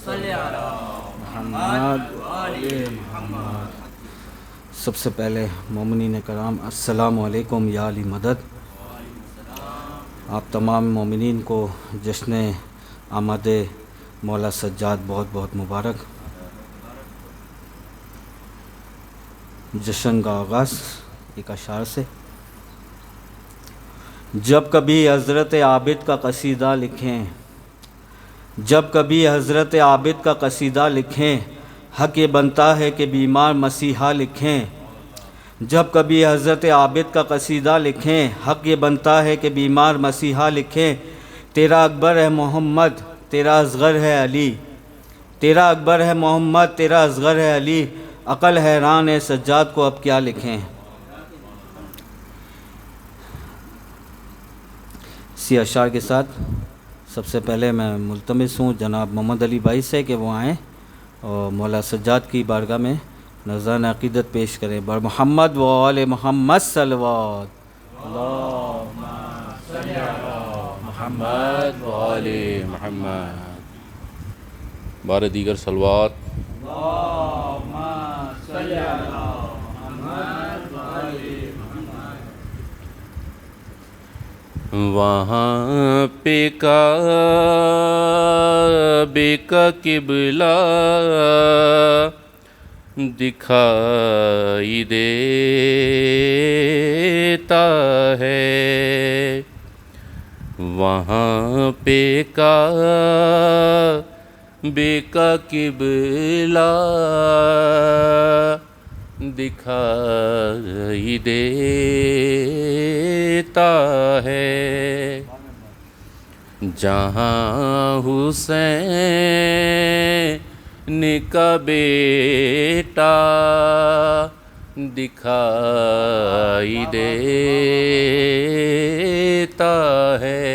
محمد محمد۔ سب سے پہلے مومنین کرام السلام علیکم یا علی مدد۔ آپ تمام مومنین کو جشن آمد مولا سجاد بہت بہت مبارک۔ جشن کا آغاز ایک اشعار سے: جب کبھی حضرت عابد کا قصیدہ لکھیں، جب کبھی حضرت عابد کا قصیدہ لکھیں، حق یہ بنتا ہے کہ بیمار مسیحا لکھیں۔ جب کبھی حضرت عابد کا قصیدہ لکھیں، حق یہ بنتا ہے کہ بیمار مسیحا لکھیں۔ تیرا اکبر ہے محمد، تیرا اصغر ہے علی، تیرا اکبر ہے محمد، تیرا اصغر ہے علی، عقل حیران ہے سجاد کو اب کیا لکھیں۔ اسی اشعار کے ساتھ سب سے پہلے میں ملتمس ہوں جناب محمد علی بھائی سے کہ وہ آئیں اور مولا سجاد کی بارگاہ میں نذران عقیدت پیش کریں۔ بر محمد و آل محمد صلوات۔ اللہم صلی علی محمد و آل محمد۔ بار دیگر صلوات۔ اللہم صلی علی محمد و آل محمد۔ وہاں پہ کعبے کا قبلہ دکھائی دیتا ہے، وہاں پہ کعبے کا قبلہ دکھائی دیتا ہے، جہاں حسین کا بیٹا دکھائی دیتا ہے،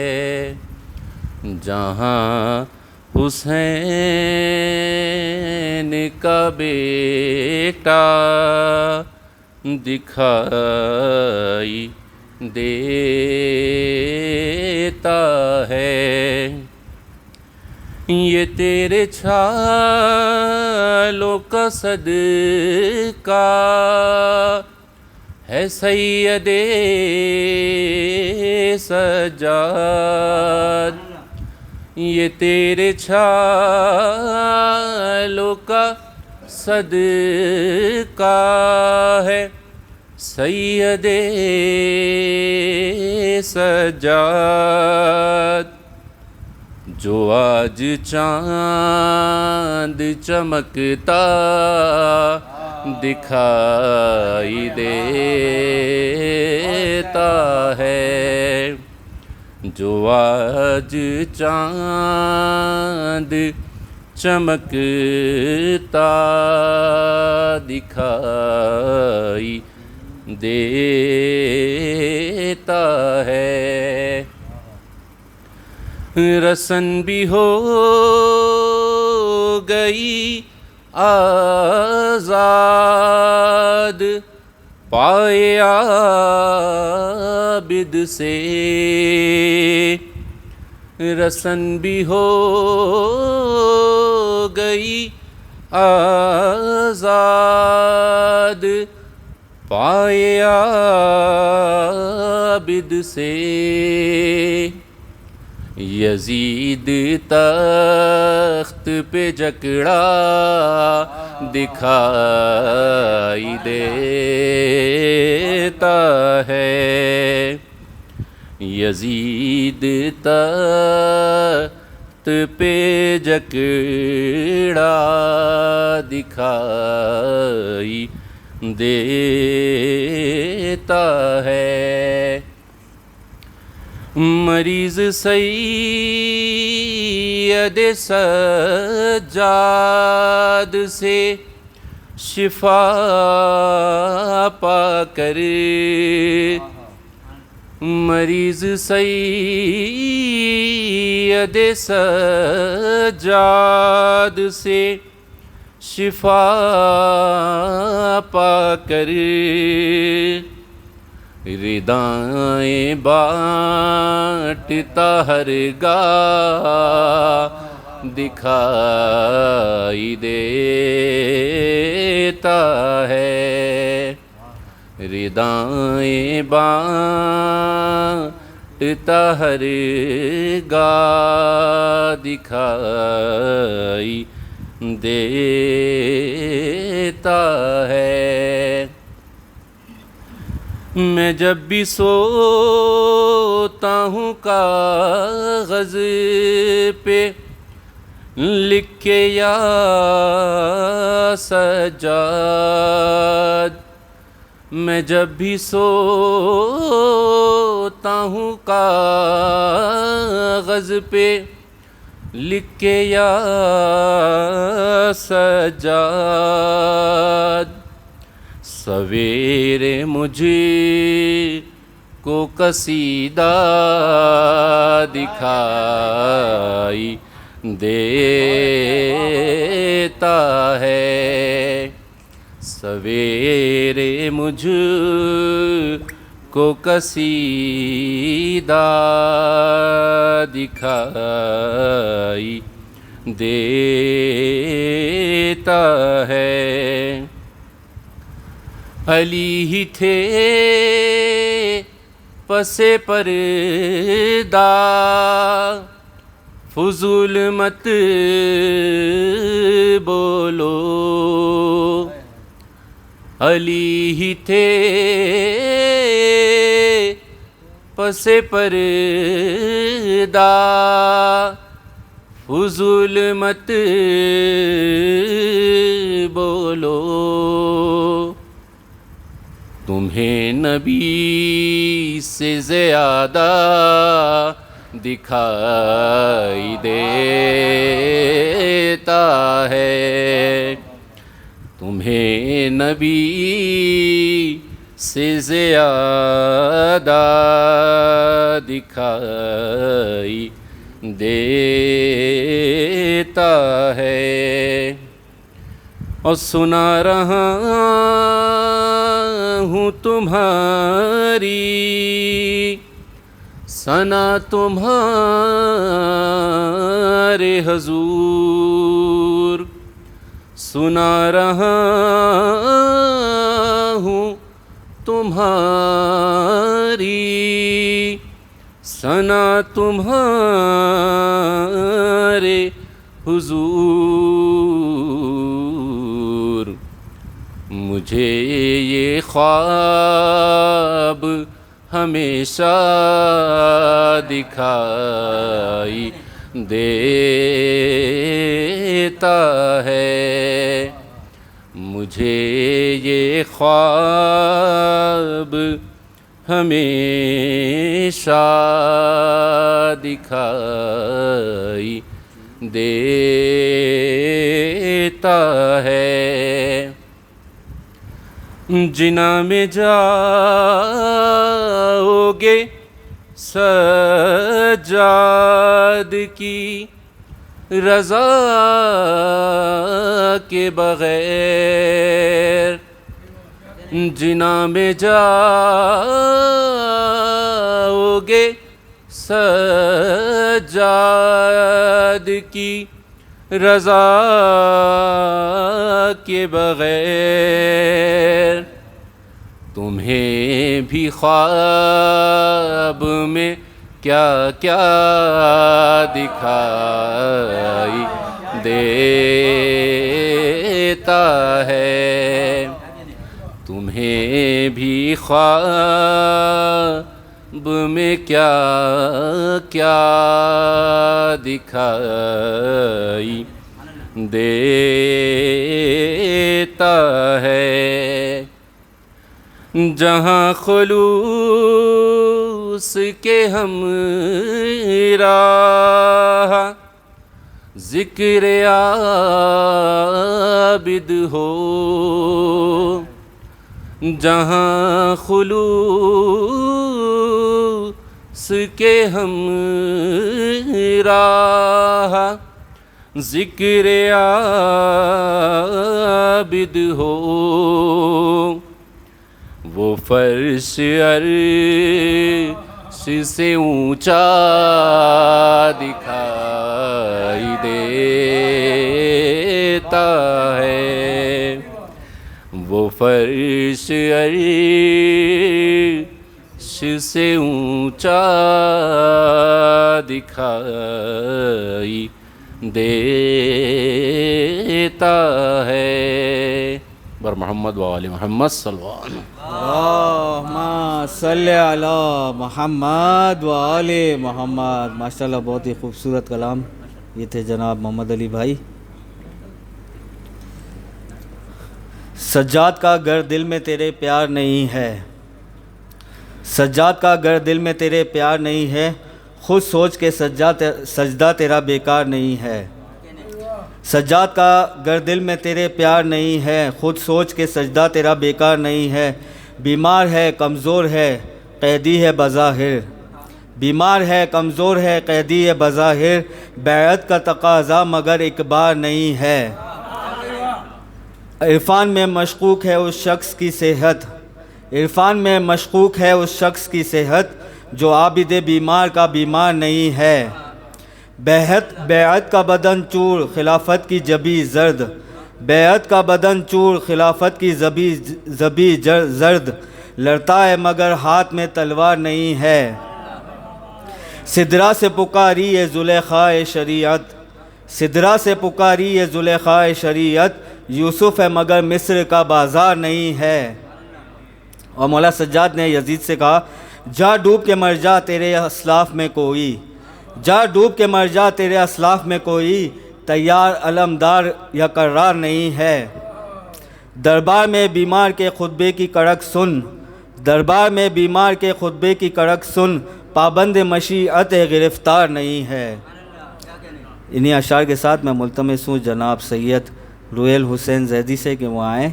جہاں حسین کا بیٹا دکھائی دیتا ہے۔ یہ تیرے چھالوں کا صدقہ ہے سید سجاد، یہ تیرے چھالوں کا صدقہ ہے سید سجاد، جو آج چاند چمکتا دکھائی دیتا ہے، جو آج چاند چمکتا دکھائی دیتا ہے۔ رسن بھی ہو گئی آزاد پائے عابد سے، رسن بھی ہو گئی آزاد پائے عابد سے، یزید تخت پہ جکڑا دکھائی دیتا ہے، یزید تخت پہ جکڑا دکھائی دیتا ہے، مریض سید سجاد سے شفا پا کر، مریض سید سجاد سے شفا پا کر، ردائیں بانٹتا ہر گاہ دکھائی دیتا ہے ردائیں بانٹتا ہر گاہ دکھائی دیتا ہے میں جب بھی سوتا ہوں کاغذ پہ لکھ کے یا سجاد میں جب بھی سوتا ہوں کاغذ پہ لکھ کے یا سجاد سویرے مجھ کو قصیدہ دکھائی دیتا ہے سویرے مجھ کو قصیدہ دکھائی دیتا ہے علی ہی تھے پس پردہ فضول مت بولو علی ہی تھے پس پردہ فضول مت بولو تمہیں نبی سے زیادہ دکھائی دیتا ہے تمہیں نبی سے زیادہ دکھائی دیتا ہے اور سنا رہا ہوں تمہاری ثنا تمہارے حضور سنا رہا ہوں تمہاری ثنا تمہارے حضور مجھے یہ خواب ہمیشہ دکھائی دیتا ہے مجھے یہ خواب ہمیشہ دکھائی دیتا ہے جنا میں جاؤ گے سجاد کی رضا کے بغیر جنا میں جاؤ گے سجاد کی رضا کے بغیر تمہیں بھی خواب میں کیا کیا دکھائی دیتا ہے تمہیں بھی خواب میں کیا کیا دکھائی دیتا ہے جہاں خلوص کے ہم راہ ذکر عابد ہو جہاں خلوص کے ہم راہ ذکر عابد ہو وہ فرش عرش سے اونچا دکھائی دکھائی دیتا ہے، وہ فرش عرش سے اونچا دکھائی دیتا ہے۔ بر محمد و آل محمد صلی اللہ علیہ وسلم۔ اللہم صلی علی محمد و آل محمد۔ ماشاءاللہ بہت ہی خوبصورت کلام، یہ تھے جناب محمد علی بھائی۔ سجاد کا گر دل میں تیرے پیار نہیں ہے، سجاد کا گر دل میں تیرے پیار نہیں ہے، خود سوچ کے سجدہ تیرا بیکار نہیں ہے۔ سجاد کا گر دل میں تیرے پیار نہیں ہے، خود سوچ کے سجدہ تیرا بیکار نہیں ہے۔ بیمار ہے کمزور ہے قیدی ہے بظاہر، بیمار ہے کمزور ہے قیدی ہے بظاہر، بیعت کا تقاضا مگر ایک بار نہیں ہے۔ عرفان میں مشکوک ہے اس شخص کی صحت، عرفان میں مشکوک ہے اس شخص کی صحت، جو عابد بیمار کا بیمار نہیں ہے۔ بیعت کا بدن چور خلافت کی جبی زرد، بیعت کا بدن چور خلافت کی زبی زرد، لڑتا ہے مگر ہاتھ میں تلوار نہیں ہے۔ سدرا سے پکاری یہ زلیخا شریعت، سدرا سے پکاری یہ زلیخا شریعت، یوسف ہے مگر مصر کا بازار نہیں ہے۔ اور مولا سجاد نے یزید سے کہا، جا ڈوب کے مر جا تیرے اسلاف میں کوئی، جا ڈوب کے مر جا تیرے اسلاف میں کوئی، تیار علمدار یا قرار نہیں ہے۔ دربار میں بیمار کے خطبے کی کڑک سن، دربار میں بیمار کے خطبے کی کڑک سن، پابند مشیعت گرفتار نہیں ہے۔ انہی اشعار کے ساتھ میں ملتمس ہوں جناب سید رویل حسین زیدی سے کہ وہ آئیں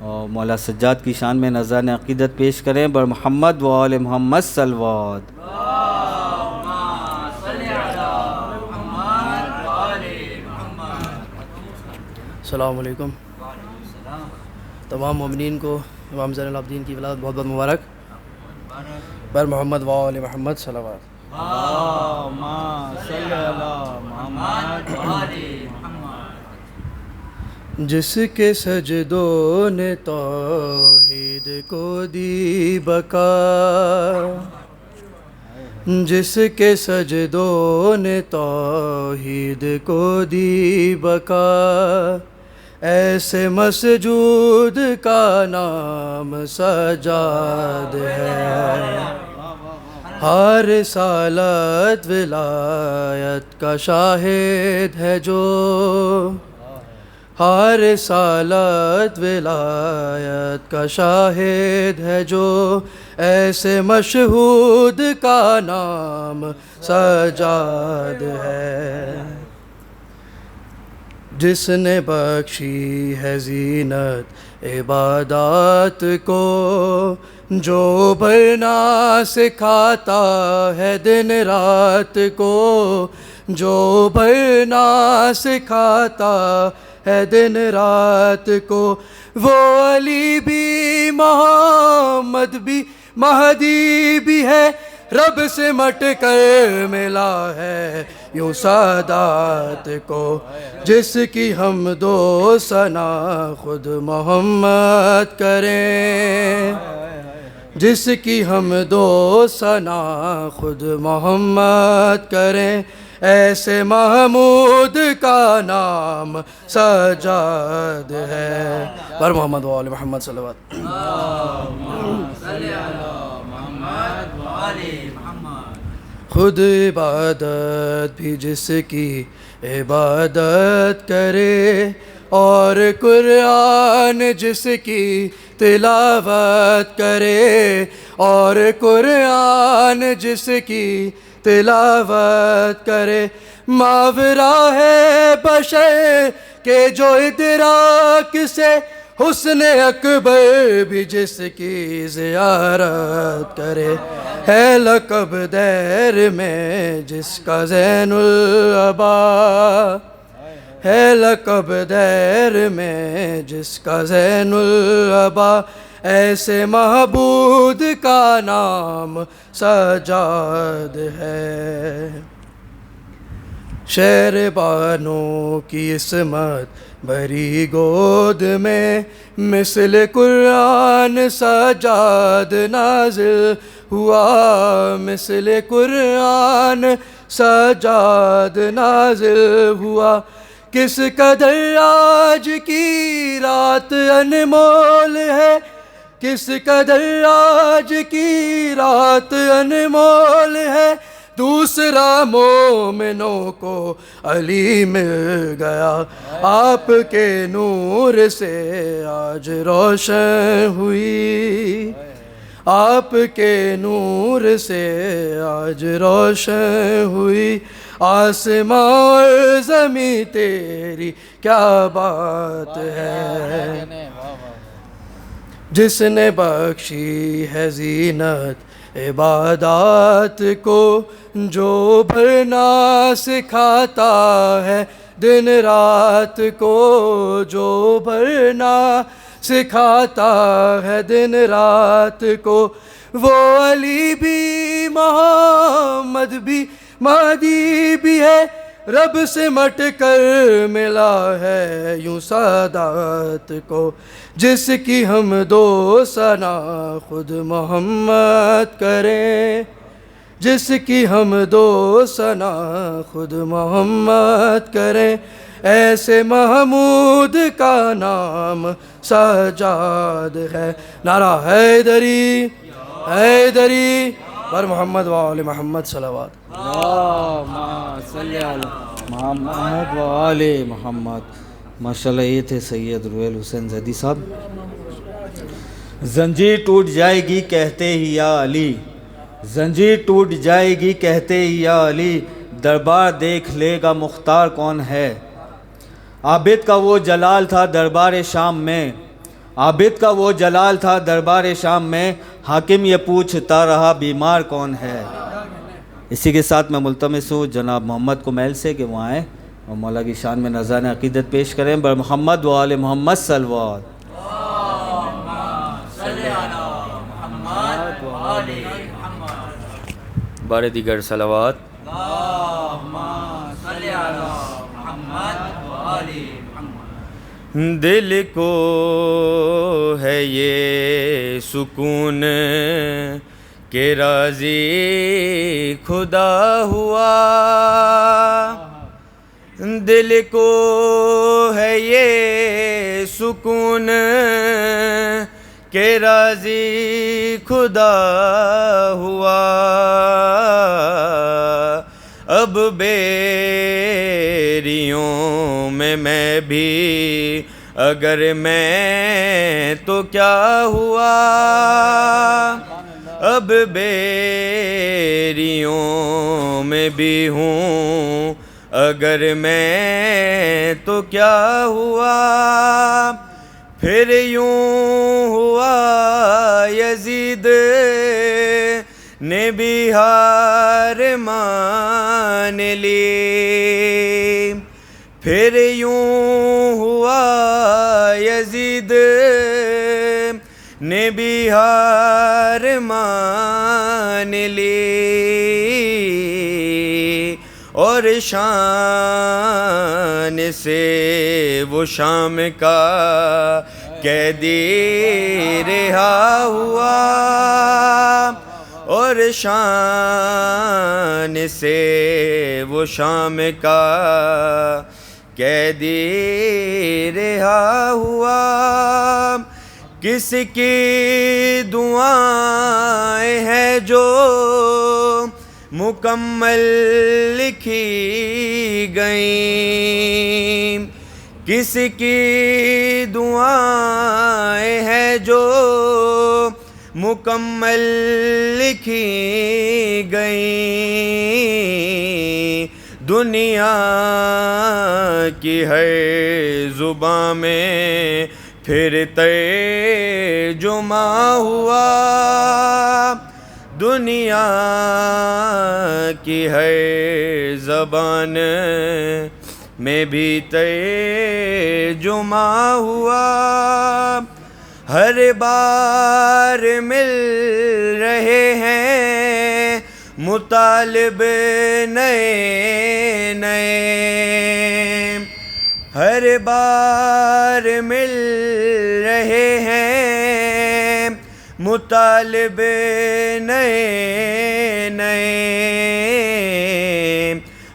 اور مولا سجاد کی شان میں نذران عقیدت پیش کریں۔ بر محمد و آل محمد صلوات۔ السلام علیکم۔ تمام مومنین کو امام زین العابدین کی ولادت بہت بہت مبارک۔ بر محمد و آل محمد صلوات۔ اللہم صلی علی محمد و آل محمد۔ جس کے سجدوں نے توحید کو دی بقا، جس کے سجدوں نے توحید کو دی بقا، ایسے مسجود کا نام سجاد ہے۔ ہر رسالت ولایت کا شاہد ہے جو، ہر رسالت ولایت کا شاہد ہے جو، ایسے مشہود کا نام سجاد ہے۔ جس نے بخشی ہے زینت عبادات کو، جو بھرنا سکھاتا ہے دن رات کو، جو بھرنا سکھاتا ہے دن رات کو، وہ علی بھی محمد بھی مہدی بھی ہے، رب سے مٹ کر ملا ہے یوں سادات کو، جس کی حمد و ثنا خود محمد کریں، جس کی حمد و ثنا خود محمد کریں، ایسے محمود کا نام سجاد ہے۔ پر محمد و آل محمد صلوات۔ خود عبادت بھی جس کی عبادت کرے، اور قرآن جس کی تلاوت کرے، اور قرآن جس کی تلاوت کرے، ماورا ہے بشر کہ جو ادراک سے حسن اکبر بھی جس کی زیارت کرے، ہے لقب دیر میں جس کا زین العبا، ہے لقب دیر میں جس کا زین العبا، ایسے معبود کا نام سجاد ہے۔ شہر بانوں کی عصمت بھری گود میں مثل قرآن سجاد نازل ہوا، مثل قرآن سجاد نازل ہوا۔ کس قدر آج کی رات انمول ہے، کس قدر آج کی رات انمول ہے، دوسرا مومنوں کو علی مل گیا، آپ کے نور سے آج روشن ہوئی، آپ کے نور سے آج روشن ہوئی۔ آسماں اور زمیں تیری کیا بات ہے، جس نے بخشی ہے زینت عبادات کو، جو بھرنا سکھاتا ہے دن رات کو، جو بھرنا سکھاتا ہے دن رات کو۔ وہ علی بھی محمد بھی مہدی بھی ہے، رب سے مٹ کر ملا ہے یوں سادات کو، جس کی ہم دو ثنا خود محمد کریں، جس کی ہم دو ثنا خود محمد کریں۔ ایسے محمود کا نام سجاد ہے، نعرہ حیدری حیدری بر محمد وآل محمد صلوات۔ اللہم صلی علی محمد و آل محمد۔ ماشاءاللہ یہ تھے سید روحیل حسین زیدی صاحب۔ زنجیر ٹوٹ جائے گی کہتے ہی یا علی، زنجیر ٹوٹ جائے گی کہتے ہی یا علی، دربار دیکھ لے گا مختار کون ہے۔ عابد کا وہ جلال تھا دربار شام میں، عابد کا وہ جلال تھا دربار شام میں، حاکم یہ پوچھتا رہا بیمار کون ہے۔ اسی کے ساتھ میں ملتمس ہوں جناب محمد کمیل سے کہ وہ آئیں اور مولا کی شان میں نذرانِ عقیدت پیش کریں۔ بر محمد و آل محمد صلوات۔ بار دیگر صلوات۔ دل کو ہے یہ سکون کہ راضی خدا ہوا، دل کو ہے یہ سکون کہ راضی خدا ہوا، اب بیریوں میں بھی اگر میں تو کیا ہوا، اب بیریوں میں بھی ہوں اگر میں تو کیا ہوا۔ پھر یوں ہوا یزید نے بھی ہار مان لی، پھر یوں ہوا یزید نے بھی ہار مان لی، اور شان سے وہ شام کا قیدی رہا ہوا، اور شان سے وہ شام کا قیدی رہا ہوا۔ کس کی دعائیں ہیں جو مکمل لکھی گئیں، کس کی دعائیں ہیں جو مکمل لکھی گئیں، دنیا کی ہر زباں میں پھر ترجمہ ہوا، دنیا کی ہر زبان میں بھی ترجمہ ہوا، ہر بار مل رہے ہیں مطالب نئے نئے ہر بار مل رہے ہیں مطالب نئے نئے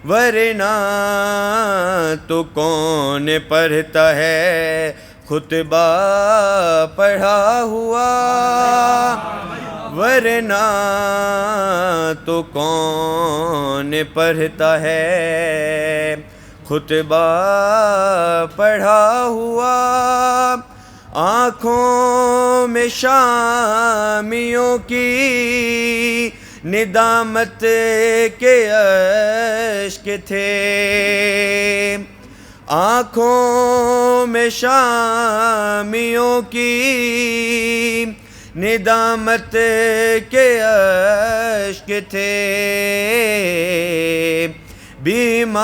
ورنہ تو کون پڑھتا ہے خطبہ پڑھا ہوا ورنہ تو کون پڑھتا ہے خطبہ پڑھا ہوا آنکھوں میں شامیوں کی ندامت کے اشک تھے آنکھوں میں شامیوں کی ندامت کے اشک تھے بیمار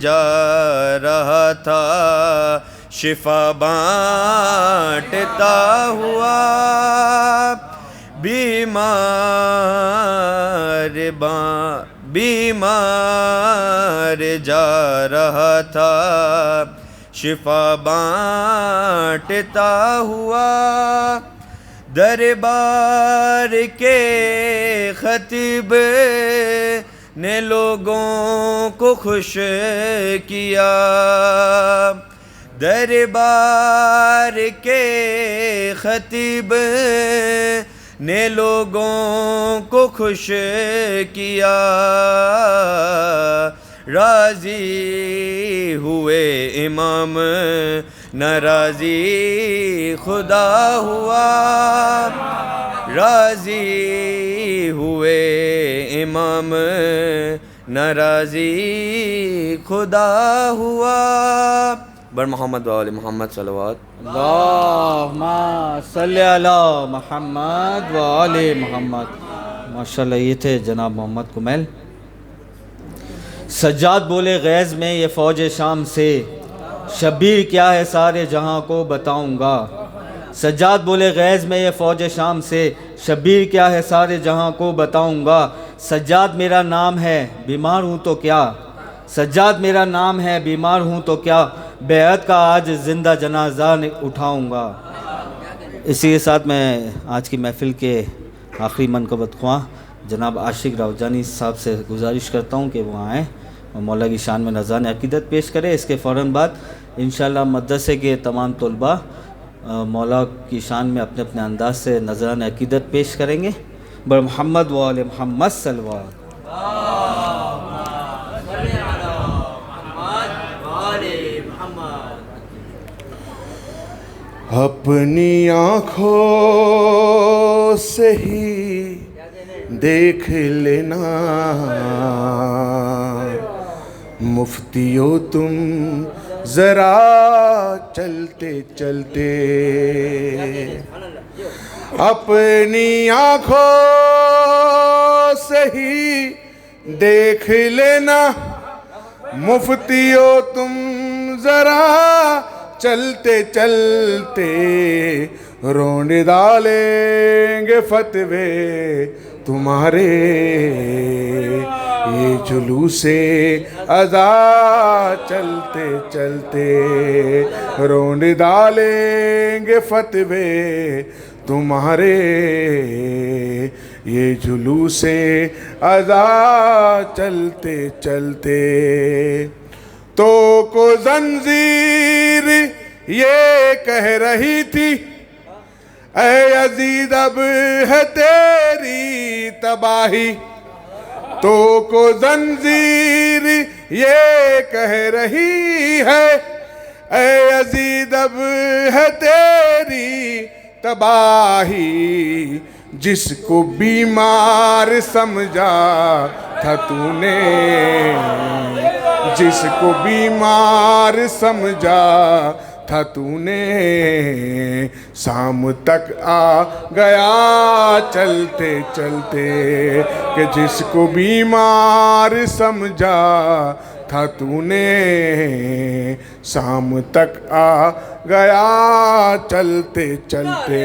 جا رہا تھا شفا بانٹتا ہوا بیمار جا رہا تھا شفا بانٹتا ہوا دربار کے خطیب نے لوگوں کو خوش کیا دربار کے خطیب نے لوگوں کو خوش کیا راضی ہوئے امام ناراضی خدا ہوا راضی ہوئے امام ناراضی خدا ہوا بر محمد و آل محمد صلوات اللہم صلی علی محمد و آل محمد. ماشاءاللہ یہ تھے جناب محمد کمیل. سجاد بولے غیظ میں یہ فوج شام سے شبیر کیا ہے سارے جہاں کو بتاؤں گا. سجاد بولے غیظ میں یہ فوج شام سے شبیر کیا ہے سارے جہاں کو بتاؤں گا. سجاد میرا نام ہے بیمار ہوں تو کیا سجاد میرا نام ہے بیمار ہوں تو کیا بیعت کا آج زندہ جنازہ اٹھاؤں گا. اسی کے ساتھ میں آج کی محفل کے آخری منقبت خواں جناب عاشق راؤجانی صاحب سے گزارش کرتا ہوں کہ وہ آئیں اور مولا کی شان میں نذران عقیدت پیش کرے. اس کے فوراً بعد انشاءاللہ مدرسے کے تمام طلباء مولا کی شان میں اپنے اپنے انداز سے نذران عقیدت پیش کریں گے. بر محمد و آل محمد صلوات. اپنی آنکھوں سے ہی دیکھ لینا مفتیو تم ذرا چلتے چلتے اپنی آنکھوں سے ہی دیکھ لینا مفتیو تم ذرا چلتے چلتے رونڈ ڈالیں گے فتوے تمہارے یہ جلوس اذا چلتے چلتے رونڈ ڈالیں گے فتوے تمہارے یہ جلوس اذا چلتے چلتے تو کو زنجیر یہ کہہ رہی تھی اے یزید اب ہے تیری تباہی تو کو زنجیر یہ کہہ رہی ہے اے یزید اب ہے تیری تباہی جس کو بیمار سمجھا تھا تو نے جس کو بیمار سمجھا تھا تو نے شام تک آ گیا چلتے چلتے کہ جس کو بیمار سمجھا تھا تو نے شام تک آ گیا چلتے چلتے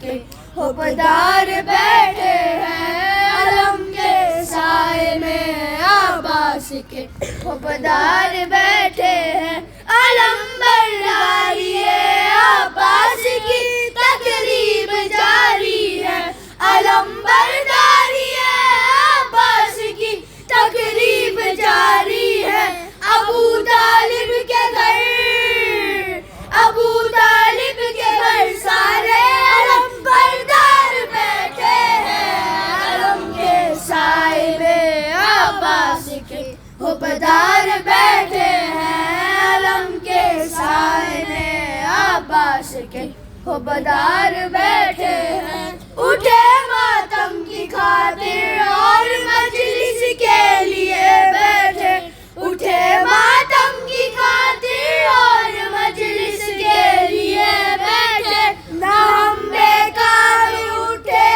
کے حبدار بیٹھے ہیں علم کے سائے میں عباس کے حبدار بیٹھے ہیں علم برداری عباس کی تقریب جاری ہے علم برداری عباس کی تقریب جاری ہے ابو طالب کے گھر سارے علم بردار بیٹھے ہیں علم کے سائے میں عباس کے حبدار بیٹھے ہیں علم کے سائے میں عباس کے حبدار بیٹھے ہیں اٹھے ماتم کی خاطر اور مجلس کے لیے بیٹھے اٹھے ماتم کی خاطر اور مجلس کے لیے بیٹھے نہ ہم بیکار اٹھے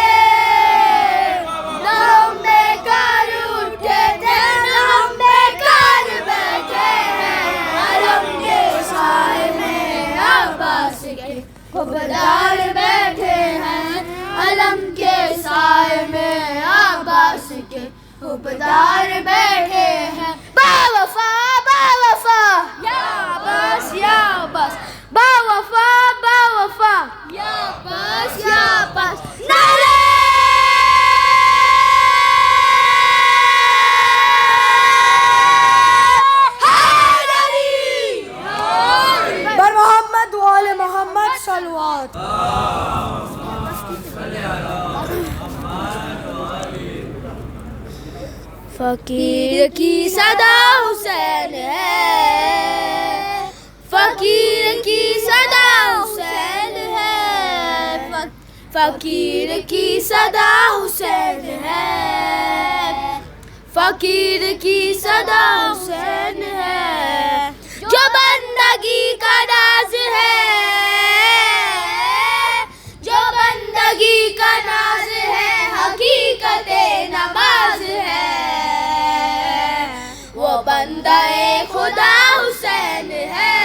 نہ ہم بیکار اٹھے تھے نہ ہم بیکار بیٹھے ہیں علم کے سائے میں عباس کے حبدار بیٹھے ہیں علم کے سائے میں عباس کے حبدار بیٹھے ہیں با وفا یا عباس با وفا یا عباس نعرہ حیدری بر محمد وآل محمد صلوات. فقیر کی صدا حسین ہے فقیر کی صدا حسین ہے فقیر کی صدا حسین ہے فقیر کی صدا حسین ہے جو بندگی کا ناز ہے جو بندگی کا ناز ہے حقیقت نماز ہے وہ بندہ خدا حسین ہے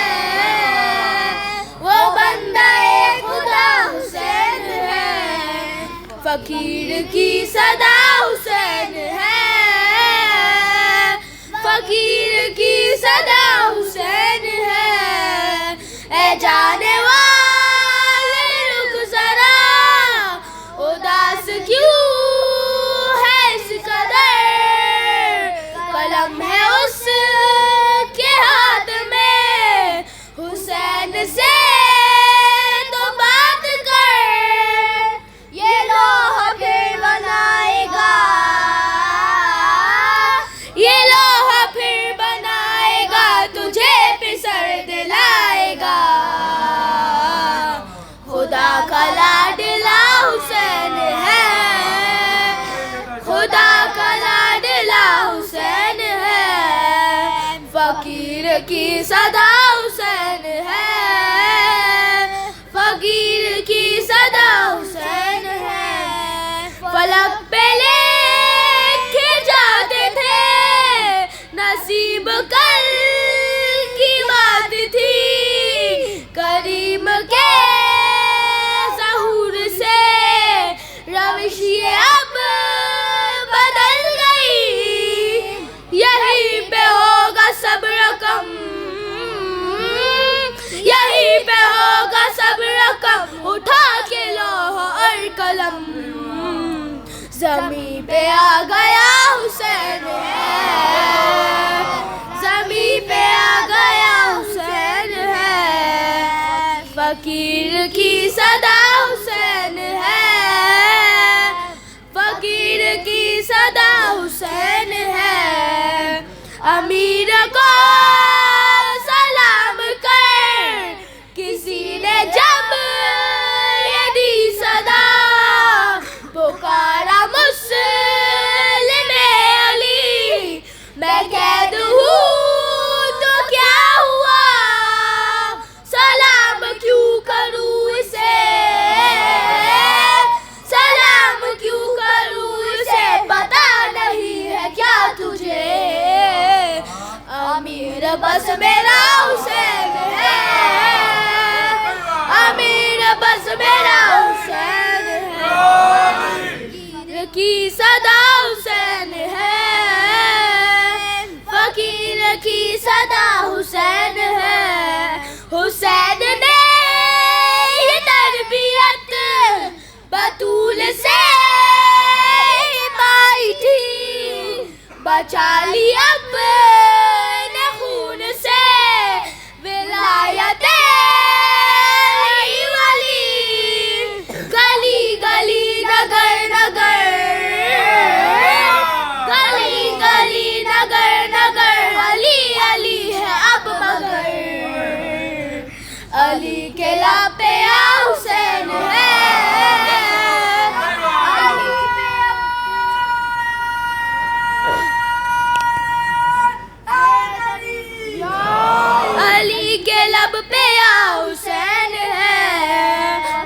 وہ بندہ خدا حسین ہے فقیر کی صدا حسین ہے فقیر کی صدا حسین ہے اے جانے والے رک ذرا اداس کیوں ہے اس قدر قلم ہے اس کے ہاتھ میں حسین سے تو بات کر یہ لوہا پھر بنائے گا یہ لوہا پھر بنائے گا تجھے پسر دلائے گا خدا کا لاڈلا حسین ہے خدا کا لاڈلا حسین ہے فقیر کی صدا حسین ہے فقیر کی صدا حسین ہے فلک پہ لکھے جاتے تھے نصیب کل کی بات تھی کریم کے ظہور سے روش یہ اب بدل گئی یہیں پہ ہوگا سب رقم یہیں پہ ہوگا سب رقم اٹھا کے لوح اور قلم زمین پہ آ گیا حسین ہے زمین پہ آ گیا حسین ہے فقیر کی صدا حسین ہے فقیر کی صدا حسین ہے امیر کو سلام کر کسی نے جب یہ دی صدا پکارا مسلم علی میں قید ہوں تو کیا ہوا سلام کیوں کروں اسے بچا لی اپنے خون سے ولایت ولی، گلی گلی نگر نگر، گلی گلی نگر نگر، علی علی ہے اب مگر، علی کے لب پہ حسین ہے، علی کے لب پہ حسین ہے،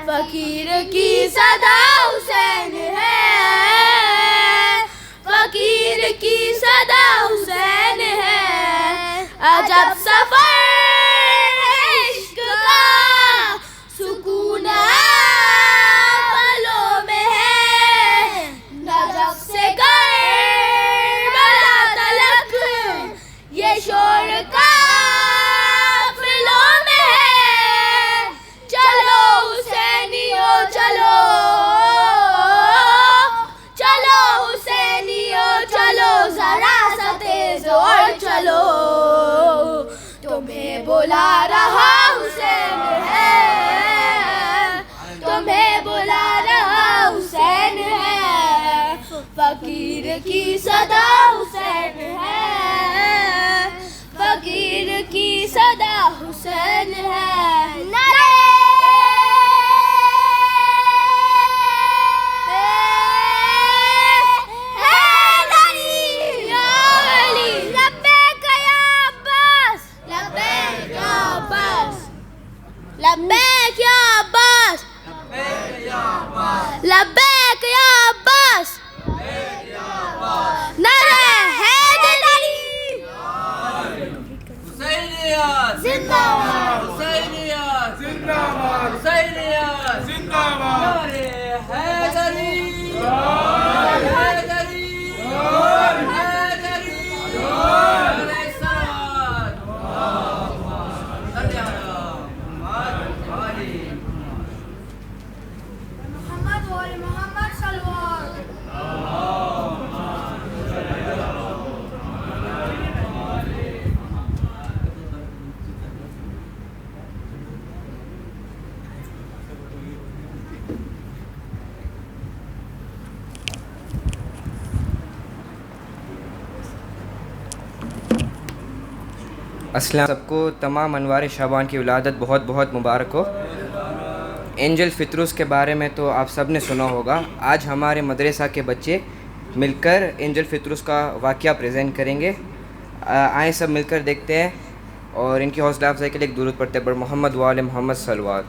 فقیر کی صدا حسین ہے، فقیر کی صدا حسین ہے، عجب سفر عشق کا سکون پلوں میں ہے، نجف سے کربلا تلک یہ شور کا فلوں میں ہے، چلو حسینیو چلو، چلو حسینیو چلو، ذرا سا تیز اور چلو، تمہیں بلا رہا حسین ہے، تمہیں بلا رہا حسین ہے، فقیر کی صدا حسین ہے، فقیر کی صدا حسین ہے، نعرہ حیدری، یا علی، لبیک یا عباس، لبیک یا عباس، لبیک یا عباس، لبیک یا عباس، نعرہ حیدری، زندہ باد، حسینیت زندہ باد، حسینیت زندہ باد، حیدری حیدری حیدری، علیہ السلام، صلی اللہ علیہ محمد و آل محمد صلوات۔ السلام سب کو تمام انوار شعبان کی ولادت بہت بہت مبارک ہو۔ اینجل فطروس کے بارے میں تو آپ سب نے سنا ہوگا۔ آج ہمارے مدرسہ کے بچے مل کر اینجل فطروس کا واقعہ پریزنٹ کریں گے۔ آئیں سب مل کر دیکھتے ہیں اور ان کی حوصلہ افزائی کے لیے ایک درود پڑھتے ہیں بر محمد و آل محمد صلوات۔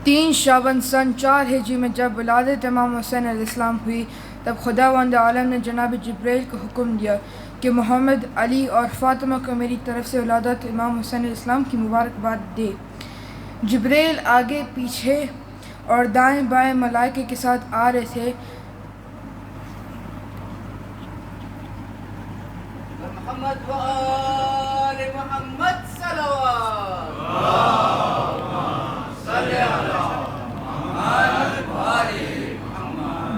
تین شعبان سن 4 ہجری میں جب ولادت امام حسین علیہ السلام ہوئی، تب خداوند عالم نے جناب جبریل کو حکم دیا کہ محمد، علی اور فاطمہ کو میری طرف سے ولادت امام حسین علیہ السلام کی مبارکباد دے۔ جبریل آگے پیچھے اور دائیں بائیں ملائکے کے ساتھ آ رہے تھے۔ محمد و آل محمد صلوات،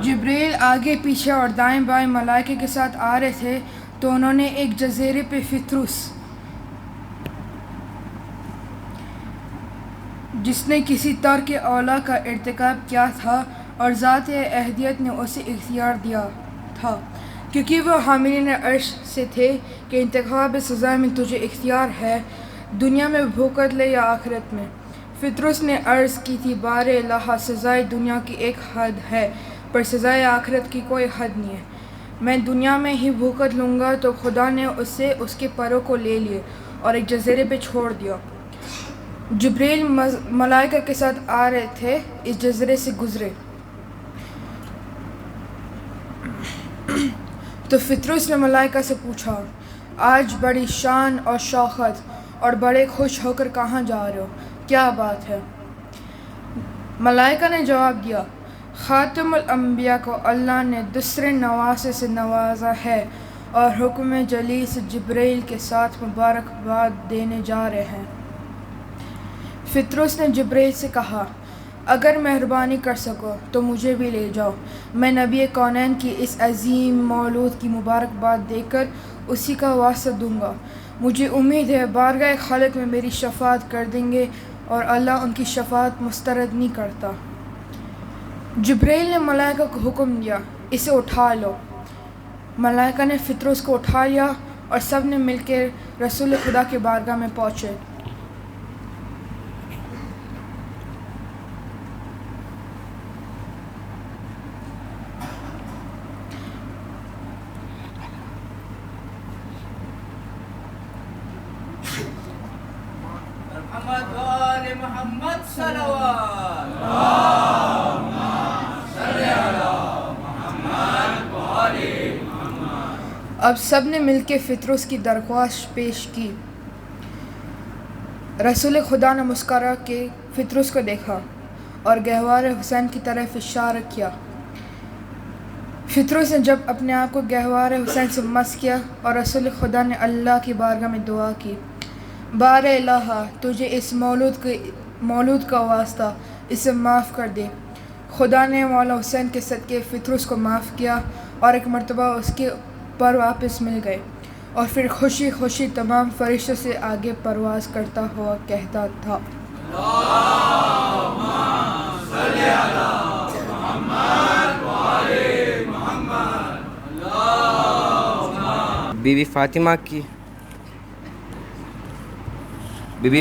جبریل آگے پیچھے اور دائیں بائیں ملائکے کے ساتھ آ رہے تھے تو انہوں نے ایک جزیرے پہ فطروس، جس نے کسی ترک اولا کا ارتکاب کیا تھا اور ذات احدیت نے اسے اختیار دیا تھا، کیونکہ وہ حاملین عرش سے تھے کہ انتخاب سزا میں تجھے اختیار ہے، دنیا میں بھوکت لے یا آخرت میں۔ فطروس نے عرض کی تھی، بار الہ، سزائے دنیا کی ایک حد ہے پر سزائے آخرت کی کوئی حد نہیں ہے۔ میں دنیا میں ہی بھوکت لوں گا، تو خدا نے اسے اس کے پروں کو لے لیے اور ایک جزیرے پہ چھوڑ دیا۔ جبریل ملائکہ کے ساتھ آ رہے تھے، اس جزیرے سے گزرے تو فطروس نے ملائکہ سے پوچھا، آج بڑی شان اور شوقت اور بڑے خوش ہو کر کہاں جا رہے ہو؟ کیا بات ہے؟ ملائکہ نے جواب دیا، خاتم الانبیاء کو اللہ نے دوسرے نواسے سے نوازا ہے اور حکم جلی سے جبرائیل کے ساتھ مبارکباد دینے جا رہے ہیں۔ فطرس نے جبرائیل سے کہا، اگر مہربانی کر سکو تو مجھے بھی لے جاؤ، میں نبی کونین کی اس عظیم مولود کی مبارکباد دے کر اسی کا واسطہ دوں گا۔ مجھے امید ہے بارگاہ خالق میں میری شفاعت کر دیں گے اور اللہ ان کی شفاعت مسترد نہیں کرتا۔ جبرائیل نے ملائکہ کو حکم دیا، اسے اٹھا لو۔ ملائکہ نے فطرس کو اٹھا لیا اور سب نے مل کے رسول خدا کے بارگاہ میں پہنچے۔ محمد وآل محمد صلوات۔ اب سب نے مل کے فطرس کی درخواست پیش کی۔ رسول خدا نے مسکرا کے فطرس کو دیکھا اور گہوار حسین کی طرف اشارہ کیا۔ فطرس نے جب اپنے آپ کو گہوار حسین سے مس کیا اور رسول خدا نے اللہ کی بارگاہ میں دعا کی، بار الہ تجھے اس مولود کا واسطہ اسے معاف کر دے۔ خدا نے مولا حسین کے صدقے فطرس کو معاف کیا اور ایک مرتبہ اس کے پر واپس مل گئے، اور پھر خوشی خوشی تمام فرشتوں سے آگے پرواز کرتا ہوا کہتا تھا، بی بی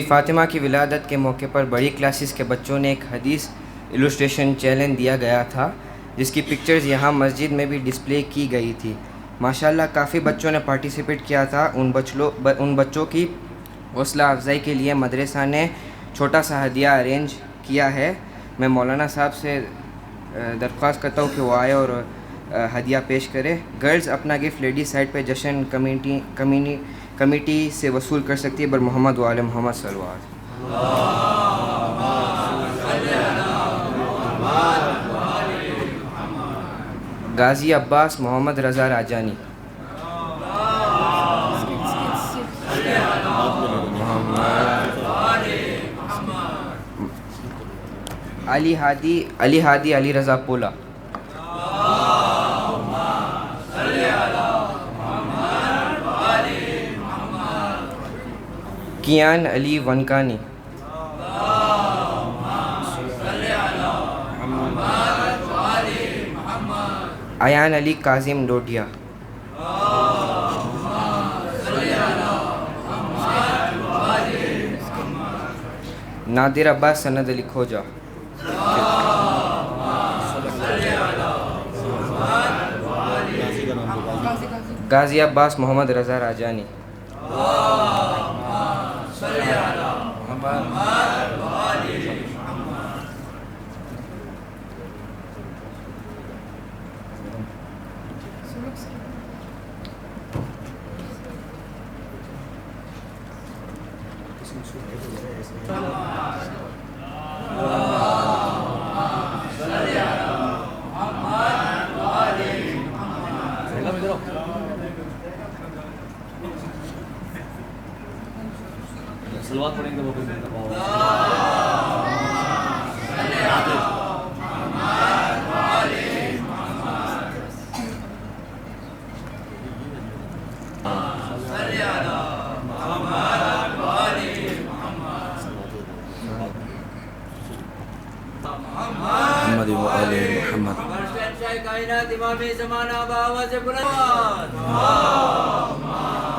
فاطمہ کی ولادت کے موقع پر بڑی کلاسز کے بچوں نے ایک حدیث ایلوسٹریشن چیلنج دیا گیا تھا، جس کی پکچرز یہاں مسجد میں بھی ڈسپلے کی گئی تھی۔ ماشاءاللہ کافی بچوں نے پارٹیسپیٹ کیا تھا۔ ان بچوں کی حوصلہ افزائی کے لیے مدرسہ نے چھوٹا سا ہدیہ ارینج کیا ہے۔ میں مولانا صاحب سے درخواست کرتا ہوں کہ وہ آئے اور ہدیہ پیش کرے۔ گرلز اپنا گفٹ لیڈی سائڈ پہ جشن کمیٹی سے وصول کر سکتی ہے۔ بر محمد وآل محمد صلوات۔ غازی عباس محمد رضا راجانی، علی ہادی علی رضا پولا، کیان علی ونکانی، ایان علی کاظم ڈوڈیا، نادر عباس سند علی کھوجا، غازی عباس محمد رضا راجانی، سلوات پڑھیں گے وہ محمد وآل محمد۔ کائنات امام زمانہ بآواز بلند،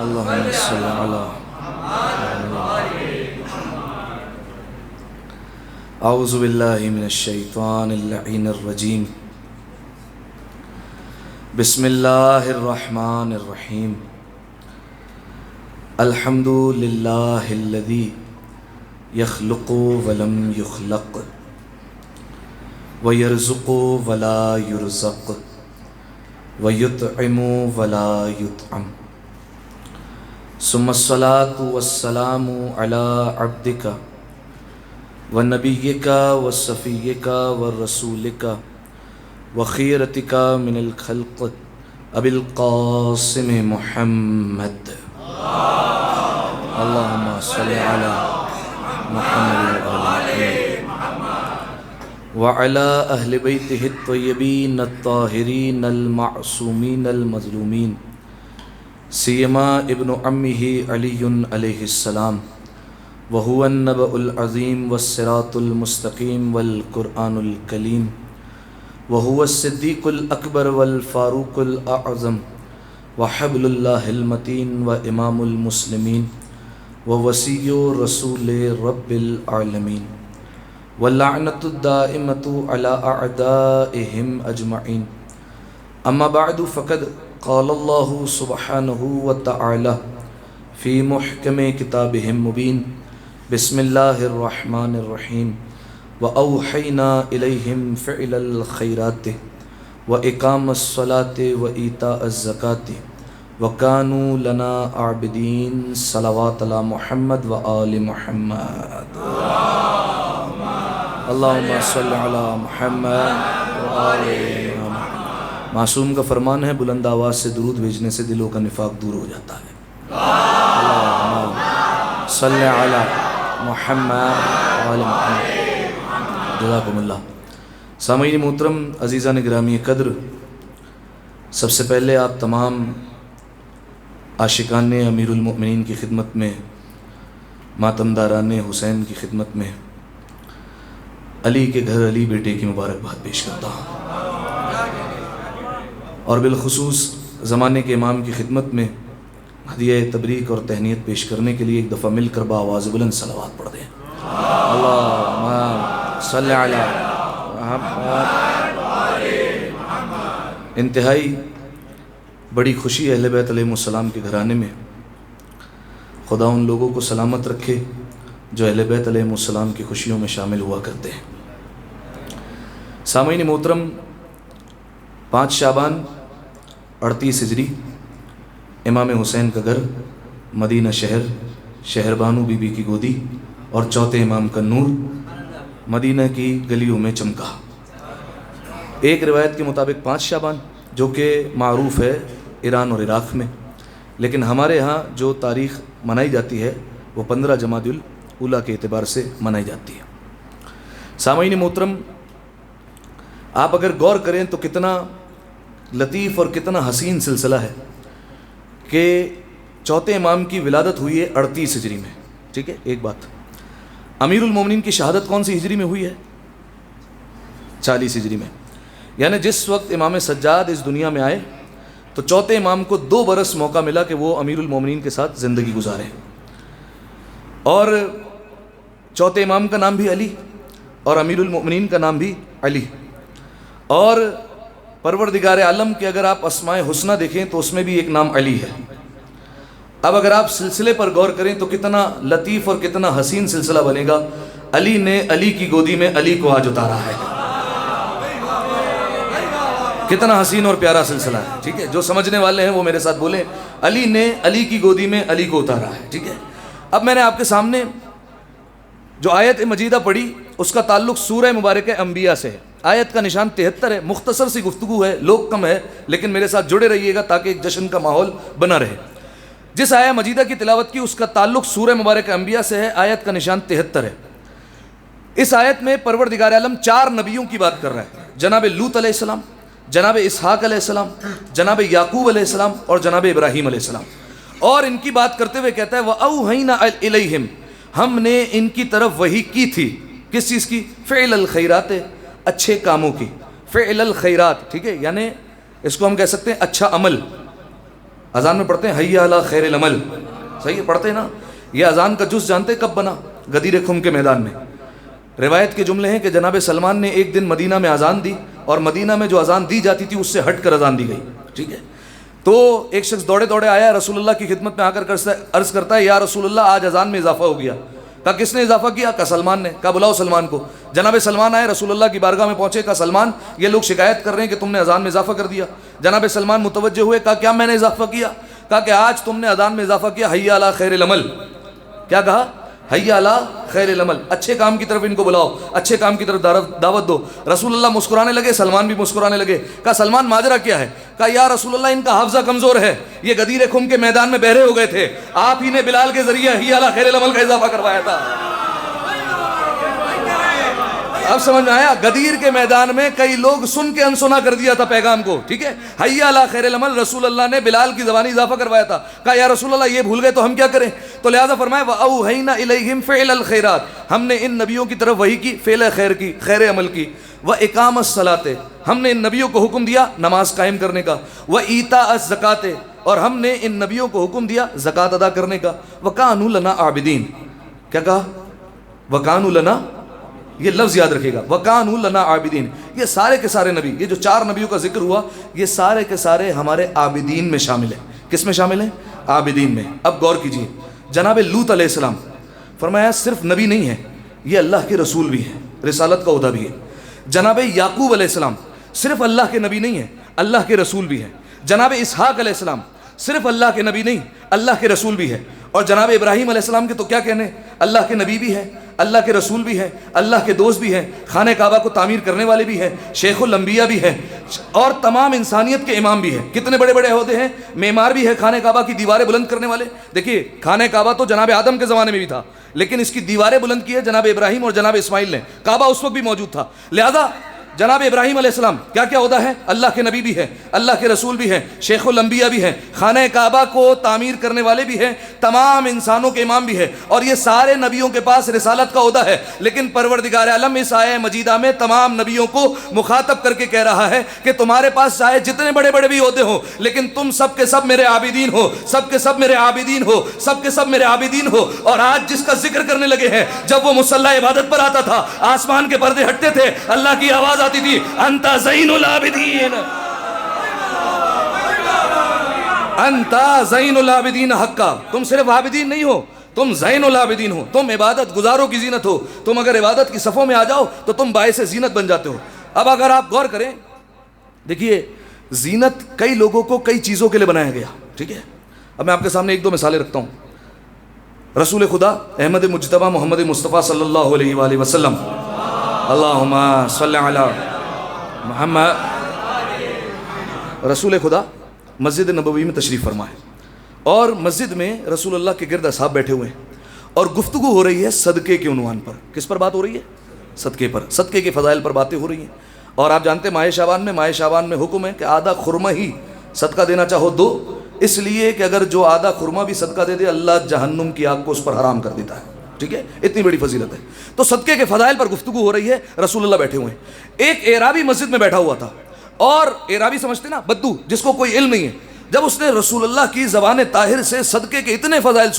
اللہم صل علی اعوذ باللہ من الشیطان اللعین الرجیم، بسم اللہ الرحمن الرحیم، الحمد للہ الذی یخلق ولم یخلق ویرزق ولا یرزق ویطعم ولا یطعم ثم الصلاة والسلام على عبدك ونبيك وصفيك ورسولك وخيرتك من الخلق أبي القاسم محمد اللهم صل على محمد وعلى أهل بيته الطيبين الطاهرين المعصومين المظلومين سيما ابن عمه علي عليه السلام وهو النبأ العظيم والصراط المستقيم والقرآن الكريم وهو الصديق الأكبر والفاروق الأعظم وحبل الله المتين وإمام المسلمين ووصي رسول رب العالمين واللعنة الدائمة على أعدائهم أجمعين أما بعد فقد قال الله سبحانه وتعالى في محكم كتابه المبين بسم الله الرحمن الرحيم وأوحينا إليهم فعل الخيرات وإقام الصلاة وإيتاء الزكاة وكانوا لنا عابدين صلوات على محمد وآل محمد اللهم صل على محمد وآل محمد. معصوم کا فرمان ہے بلند آواز سے درود بھیجنے سے دلوں کا نفاق دور ہو جاتا ہے. اللہم صل علی محمد وآل محمد. جزاکم اللہ. سامعین محترم، عزیزان گرامی قدر، سب سے پہلے آپ تمام عاشقان امیر المؤمنین کی خدمت میں، ماتمداران حسین کی خدمت میں، علی کے گھر علی بیٹے کی مبارکباد پیش کرتا ہوں، اور بالخصوص زمانے کے امام کی خدمت میں ہدیہ تبریک اور تہنیت پیش کرنے کے لیے ایک دفعہ مل کر بآواز بلند صلوات پڑھ دیں. اللہم صلی علی محمد. انتہائی بڑی خوشی اہل بیت علیہ السلام کے گھرانے میں. خدا ان لوگوں کو سلامت رکھے جو اہل بیت علیہ السلام کی خوشیوں میں شامل ہوا کرتے ہیں. سامعین محترم، 5 شعبان 38 ہجری، امام حسین کا گھر مدینہ شہر، شہر بانو بی بی کی گودی اور چوتھے امام کا نور مدینہ کی گلیوں میں چمکا. ایک روایت کے مطابق 5 شعبان، جو کہ معروف ہے ایران اور عراق میں، لیکن ہمارے ہاں جو تاریخ منائی جاتی ہے وہ 15 جمادی الاولیٰ کے اعتبار سے منائی جاتی ہے. سامعین محترم، آپ اگر غور کریں تو کتنا لطیف اور کتنا حسین سلسلہ ہے کہ چوتھے امام کی ولادت ہوئی ہے 38 ہجری میں. ٹھیک ہے، ایک بات، امیر المومنین کی شہادت کون سی ہجری میں ہوئی ہے؟ 40 ہجری میں. یعنی جس وقت امام سجاد اس دنیا میں آئے تو چوتھے امام کو 2 برس موقع ملا کہ وہ امیر المومنین کے ساتھ زندگی گزارے. اور چوتھے امام کا نام بھی علی اور امیر المومنین کا نام بھی علی. اور پروردگار عالم کے اگر آپ اسماء حسنہ دیکھیں تو اس میں بھی ایک نام علی ہے. اب اگر آپ سلسلے پر غور کریں تو کتنا لطیف اور کتنا حسین سلسلہ بنے گا. علی نے علی کی گودی میں علی کو آج اتارا ہے. کتنا حسین اور پیارا سلسلہ ہے. ٹھیک ہے، جو سمجھنے والے ہیں وہ میرے ساتھ بولیں، علی نے علی کی گودی میں علی کو اتارا ہے. ٹھیک ہے. اب میں نے آپ کے سامنے جو آیت مجیدہ پڑھی اس کا تعلق سورہ مبارکہ انبیاء سے ہے. آیت کا نشان 73 ہے. مختصر سی گفتگو ہے، لوگ کم ہے، لیکن میرے ساتھ جڑے رہیے گا تاکہ ایک جشن کا ماحول بنا رہے. جس آیت مجیدہ کی تلاوت کی اس کا تعلق سورہ مبارکہ انبیاء سے ہے. آیت کا نشان 73 ہے. اس آیت میں پروردگار عالم 4 نبیوں کی بات کر رہا ہے. جناب لوط علیہ السلام، جناب اسحاق علیہ السلام، جناب یعقوب علیہ السلام اور جناب ابراہیم علیہ السلام. اور ان کی بات کرتے ہوئے کہتا ہے وَأَوْحَيْنَا إِلَيْهِمْ، ہم نے ان کی طرف وحی کی تھی. کس چیز کی؟ فعل الخیرات، اچھے کاموں کی. فعل الخیرات، ٹھیک ہے، یعنی اس کو ہم کہہ سکتے ہیں اچھا عمل. اذان میں پڑھتے ہیں حی علی خیر العمل، صحیح ہے، پڑھتے ہیں نا. یہ اذان کا جز جانتے کب بنا؟ غدیر خم کے میدان میں. روایت کے جملے ہیں کہ جناب سلمان نے ایک دن مدینہ میں اذان دی اور مدینہ میں جو اذان دی جاتی تھی اس سے ہٹ کر اذان دی گئی. ٹھیک ہے. تو ایک شخص دوڑے دوڑے آیا رسول اللہ کی خدمت میں آ کر عرض کرتا ہے یا رسول اللہ آج اذان میں اضافہ ہو گیا. کہا کس نے اضافہ کیا؟ کہا سلمان نے. کہا بلاؤ سلمان کو. جناب سلمان آئے رسول اللہ کی بارگاہ میں پہنچے. کہا سلمان یہ لوگ شکایت کر رہے ہیں کہ تم نے اذان میں اضافہ کر دیا. جناب سلمان متوجہ ہوئے. کہا کیا میں نے اضافہ کیا؟ کہا کہ آج تم نے اذان میں اضافہ کیا حی علی خیر العمل. کیا کہا؟ حی علی خیر العمل, اچھے کام کی طرف ان کو بلاؤ, اچھے کام کی طرف دعوت دو. رسول اللہ مسکرانے لگے, سلمان بھی مسکرانے لگے. کہا سلمان ماجرا کیا ہے؟ کہا یا رسول اللہ ان کا حافظہ کمزور ہے, یہ غدیر خم کے میدان میں بہرے ہو گئے تھے, آپ ہی نے بلال کے ذریعے حی علی خیر العمل کا اضافہ کروایا تھا. اب سمجھ میں آیا؟ غدیر کے میدان میں کئی لوگ سن کے انسنا کر دیا تھا پیغام کو, ٹھیک ہے. حی علی خیر العمل رسول اللہ نے بلال کی زبانی اضافہ کروایا تھا. کہا یا رسول اللہ یہ بھول گئے تو ہم کیا کریں؟ تو لہذا فرمایا وَأَوْحَيْنَا إِلَيْهِمْ فِعْلَ الْخَيْرَاتِ, ہم نے ان نبیوں کی طرف وحی کی, فعل خیر کی, خیر عمل کی. وَإِقَامَ الصَّلَاةِ, ہم نے ان نبیوں کو حکم دیا نماز قائم کرنے کا. وَإِيتَاءَ الزَّكَاةِ, اور ہم نے ان نبیوں کو حکم دیا زکوٰۃ ادا کرنے کا. وَكَانُوا لَنَا عَابِدِينَ, کیا کہا؟ وَكَانُوا لَنَا, یہ لفظ یاد رکھے گا, وَكَانُوا لَنَا عَابِدِينَ. یہ سارے کے سارے نبی, یہ جو 4 نبیوں کا ذکر ہوا, یہ سارے کے سارے ہمارے عابدین میں شامل ہیں. کس میں شامل ہیں؟ عابدین میں. اب غور کیجئے, جناب لوط علیہ السلام فرمایا صرف نبی نہیں ہے, یہ اللہ کے رسول بھی ہیں, رسالت کا عہدہ بھی ہے. جناب یعقوب علیہ السلام صرف اللہ کے نبی نہیں ہے, اللہ کے رسول بھی ہیں. جناب اسحاق علیہ السلام صرف اللہ کے نبی نہیں, اللہ کے رسول بھی ہے. اور جناب ابراہیم علیہ السلام کے تو کیا کہنے, اللہ کے نبی بھی ہے, اللہ کے رسول بھی ہے, اللہ کے دوست بھی ہیں, خانہ کعبہ کو تعمیر کرنے والے بھی ہیں, شیخ الانبیاء بھی ہیں, اور تمام انسانیت کے امام بھی ہیں. کتنے بڑے بڑے عہدے ہیں. معمار بھی ہے, خانہ کعبہ کی دیواریں بلند کرنے والے. دیکھیے خانہ کعبہ تو جناب آدم کے زمانے میں بھی تھا, لیکن اس کی دیواریں بلند کی ہے جناب ابراہیم اور جناب اسماعیل نے. کعبہ اس وقت بھی موجود تھا. لہذا جناب ابراہیم علیہ السلام کیا کیا عہدہ ہے؟ اللہ کے نبی بھی ہے, اللہ کے رسول بھی ہیں, شیخ الانبیاء بھی ہیں, خانہ کعبہ کو تعمیر کرنے والے بھی ہیں, تمام انسانوں کے امام بھی ہے. اور یہ سارے نبیوں کے پاس رسالت کا عہدہ ہے. لیکن پروردگار عالم اس آیہ مجیدہ میں تمام نبیوں کو مخاطب کر کے کہہ رہا ہے کہ تمہارے پاس چاہے جتنے بڑے بڑے بھی عہدے ہوں, لیکن تم سب کے سب میرے عابدین ہو, سب کے سب میرے عابدین ہو, سب کے سب میرے عابدین ہو. اور آج جس کا ذکر کرنے لگے ہیں, جب وہ مصلی عبادت پر آتا تھا, آسمان کے پردے ہٹتے تھے, اللہ کی آواز آتی تھی, انت زین العابدین, انت زین العابدین حقا. تم صرف عابدین نہیں ہو, تم زین العابدین ہو, تم عبادت گزاروں کی زینت ہو. تم اگر عبادت کی صفوں میں آ جاؤ تو تم باعث زینت بن جاتے ہو. اب اگر آپ غور کریں, دیکھیے زینت کئی لوگوں کو کئی چیزوں کے لیے بنایا گیا, ٹھیک ہے. اب میں آپ کے سامنے 1-2 مثالیں رکھتا ہوں. رسول خدا احمد مجتبی محمد مصطفیٰ صلی اللہ علیہ وآلہ وسلم, اللہم صلی علی محمد. رسول خدا مسجد نبوی میں تشریف فرمائے, اور مسجد میں رسول اللہ کے گرد اصحاب بیٹھے ہوئے ہیں, اور گفتگو ہو رہی ہے صدقے کے عنوان پر. کس پر بات ہو رہی ہے؟ صدقے پر, صدقے کے فضائل پر باتیں ہو رہی ہیں. اور آپ جانتے ہیں ماہ شعبان میں حکم ہے کہ آدھا خرمہ ہی صدقہ دینا چاہو دو, اس لیے کہ اگر جو آدھا خرمہ بھی صدقہ دے دے اللہ جہنم کی آگ کو اس پر حرام کر دیتا ہے, ٹھیک ہے. اتنی بڑی فضیلت ہے. تو صدقے کے فضائل پر گفتگو ہو رہی ہے, رسول اللہ بیٹھے ہوئے ہیں. ایک اعرابی مسجد میں بیٹھا ہوا تھا, اور اعرابی سمجھتے نا بدو, جس کو کوئی علم نہیں ہے. جب اس نے رسول اللہ کی زبان طاہر سے صدقے کے اتنے فضائل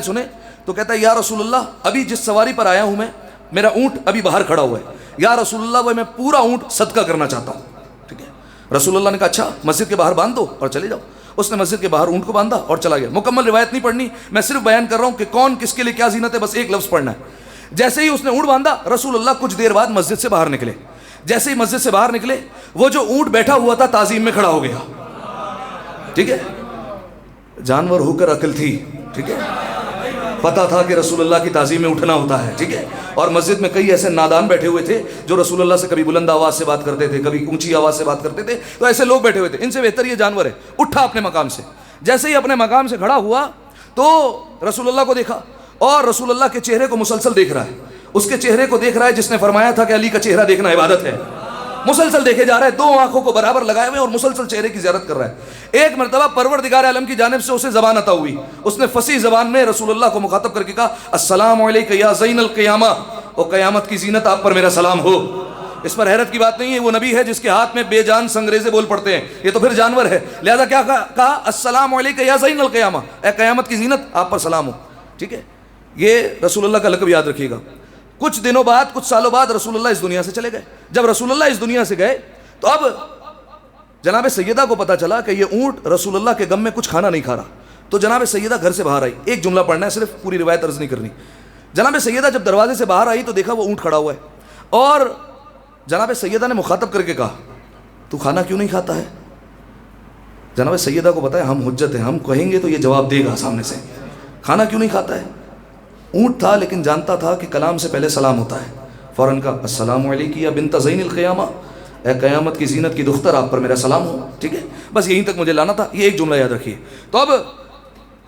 سنے تو کہتا ہے یا رسول اللہ ابھی جس سواری پر آیا ہوں میں, میرا اونٹ ابھی باہر کھڑا ہوا ہے, یا رسول اللہ وہ میں پورا اونٹ صدقہ کرنا چاہتا ہوں, ٹھیک ہے. رسول اللہ نے کہا اچھا مسجد کے باہر باندھ دو اور چلے جاؤ. اس نے مسجد کے باہر اونٹ کو باندھا اور چلا گیا. مکمل روایت نہیں پڑھنی, میں صرف بیان کر رہا ہوں کہ کون کس کے لیے کیا زینت ہے, بس ایک لفظ پڑھنا ہے. جیسے ہی اس نے اونٹ باندھا, رسول اللہ کچھ دیر بعد مسجد سے باہر نکلے. جیسے ہی مسجد سے باہر نکلے, وہ جو اونٹ بیٹھا ہوا تھا تعظیم میں کھڑا ہو گیا, ٹھیک ہے. جانور ہو کر عقل تھی, ٹھیک ہے, پتا تھا کہ رسول اللہ کی تعظیم میں اٹھنا ہوتا ہے, ٹھیک ہے. اور مسجد میں کئی ایسے نادان بیٹھے ہوئے تھے جو رسول اللہ سے کبھی بلند آواز سے بات کرتے تھے, کبھی اونچی آواز سے بات کرتے تھے. تو ایسے لوگ بیٹھے ہوئے تھے, ان سے بہتر یہ جانور ہے. اٹھا اپنے مقام سے, جیسے ہی اپنے مقام سے کھڑا ہوا تو رسول اللہ کو دیکھا, اور رسول اللہ کے چہرے کو مسلسل دیکھ رہا ہے. اس کے چہرے کو دیکھ رہا ہے جس نے فرمایا تھا کہ علی کا چہرہ دیکھنا عبادت ہے. مسلسل دیکھے جا رہا ہے, 2 آنکھوں کو برابر لگائے ہوئے, اور مسلسل چہرے کی زیارت کر رہا ہے. ایک مرتبہ پروردگار عالم کی جانب سے اسے زبان عطا ہوئی. اس نے فصیح زبان میں رسول اللہ کو مخاطب کر کے کہا السلام علیکم یا زین القیامہ, او قیامت کی زینت آپ پر میرا سلام ہو. اس پر حیرت کی بات نہیں ہے, وہ نبی ہے جس کے ہاتھ میں بے جان سنگریزے بول پڑتے ہیں, یہ تو پھر جانور ہے. لہذا کیا کہا السلام علیکم یا زین القیامہ, اے قیامت کی زینت آپ پر سلام ہو, ٹھیک ہے. یہ رسول اللہ کا لقب یاد رکھیے گا. کچھ دنوں بعد, کچھ سالوں بعد رسول اللہ اس دنیا سے چلے گئے. جب رسول اللہ اس دنیا سے گئے تو اب جناب سیدہ کو پتا چلا کہ یہ اونٹ رسول اللہ کے غم میں کچھ کھانا نہیں کھا رہا. تو جناب سیدہ گھر سے باہر آئی. ایک جملہ پڑھنا ہے, صرف پوری روایت عرض نہیں کرنی. جناب سیدہ جب دروازے سے باہر آئی تو دیکھا وہ اونٹ کھڑا ہوا ہے, اور جناب سیدہ نے مخاطب کر کے کہا تو کھانا کیوں نہیں کھاتا ہے؟ جناب سیدہ کو بتایا ہم حجت ہیں, ہم کہیں گے تو یہ جواب دے گا سامنے سے. کھانا کیوں نہیں کھاتا ہے؟ اونٹ تھا لیکن جانتا تھا کہ کلام سے پہلے سلام ہوتا ہے. فوراً کہا السلام علیکم یا بنت زین القیامہ, اے قیامت کی زینت کی دختر, آپ پر میرا سلام ہو. ٹھیک ہے, بس یہیں تک مجھے لانا تھا. یہ ایک جملہ یاد رکھیے. تو اب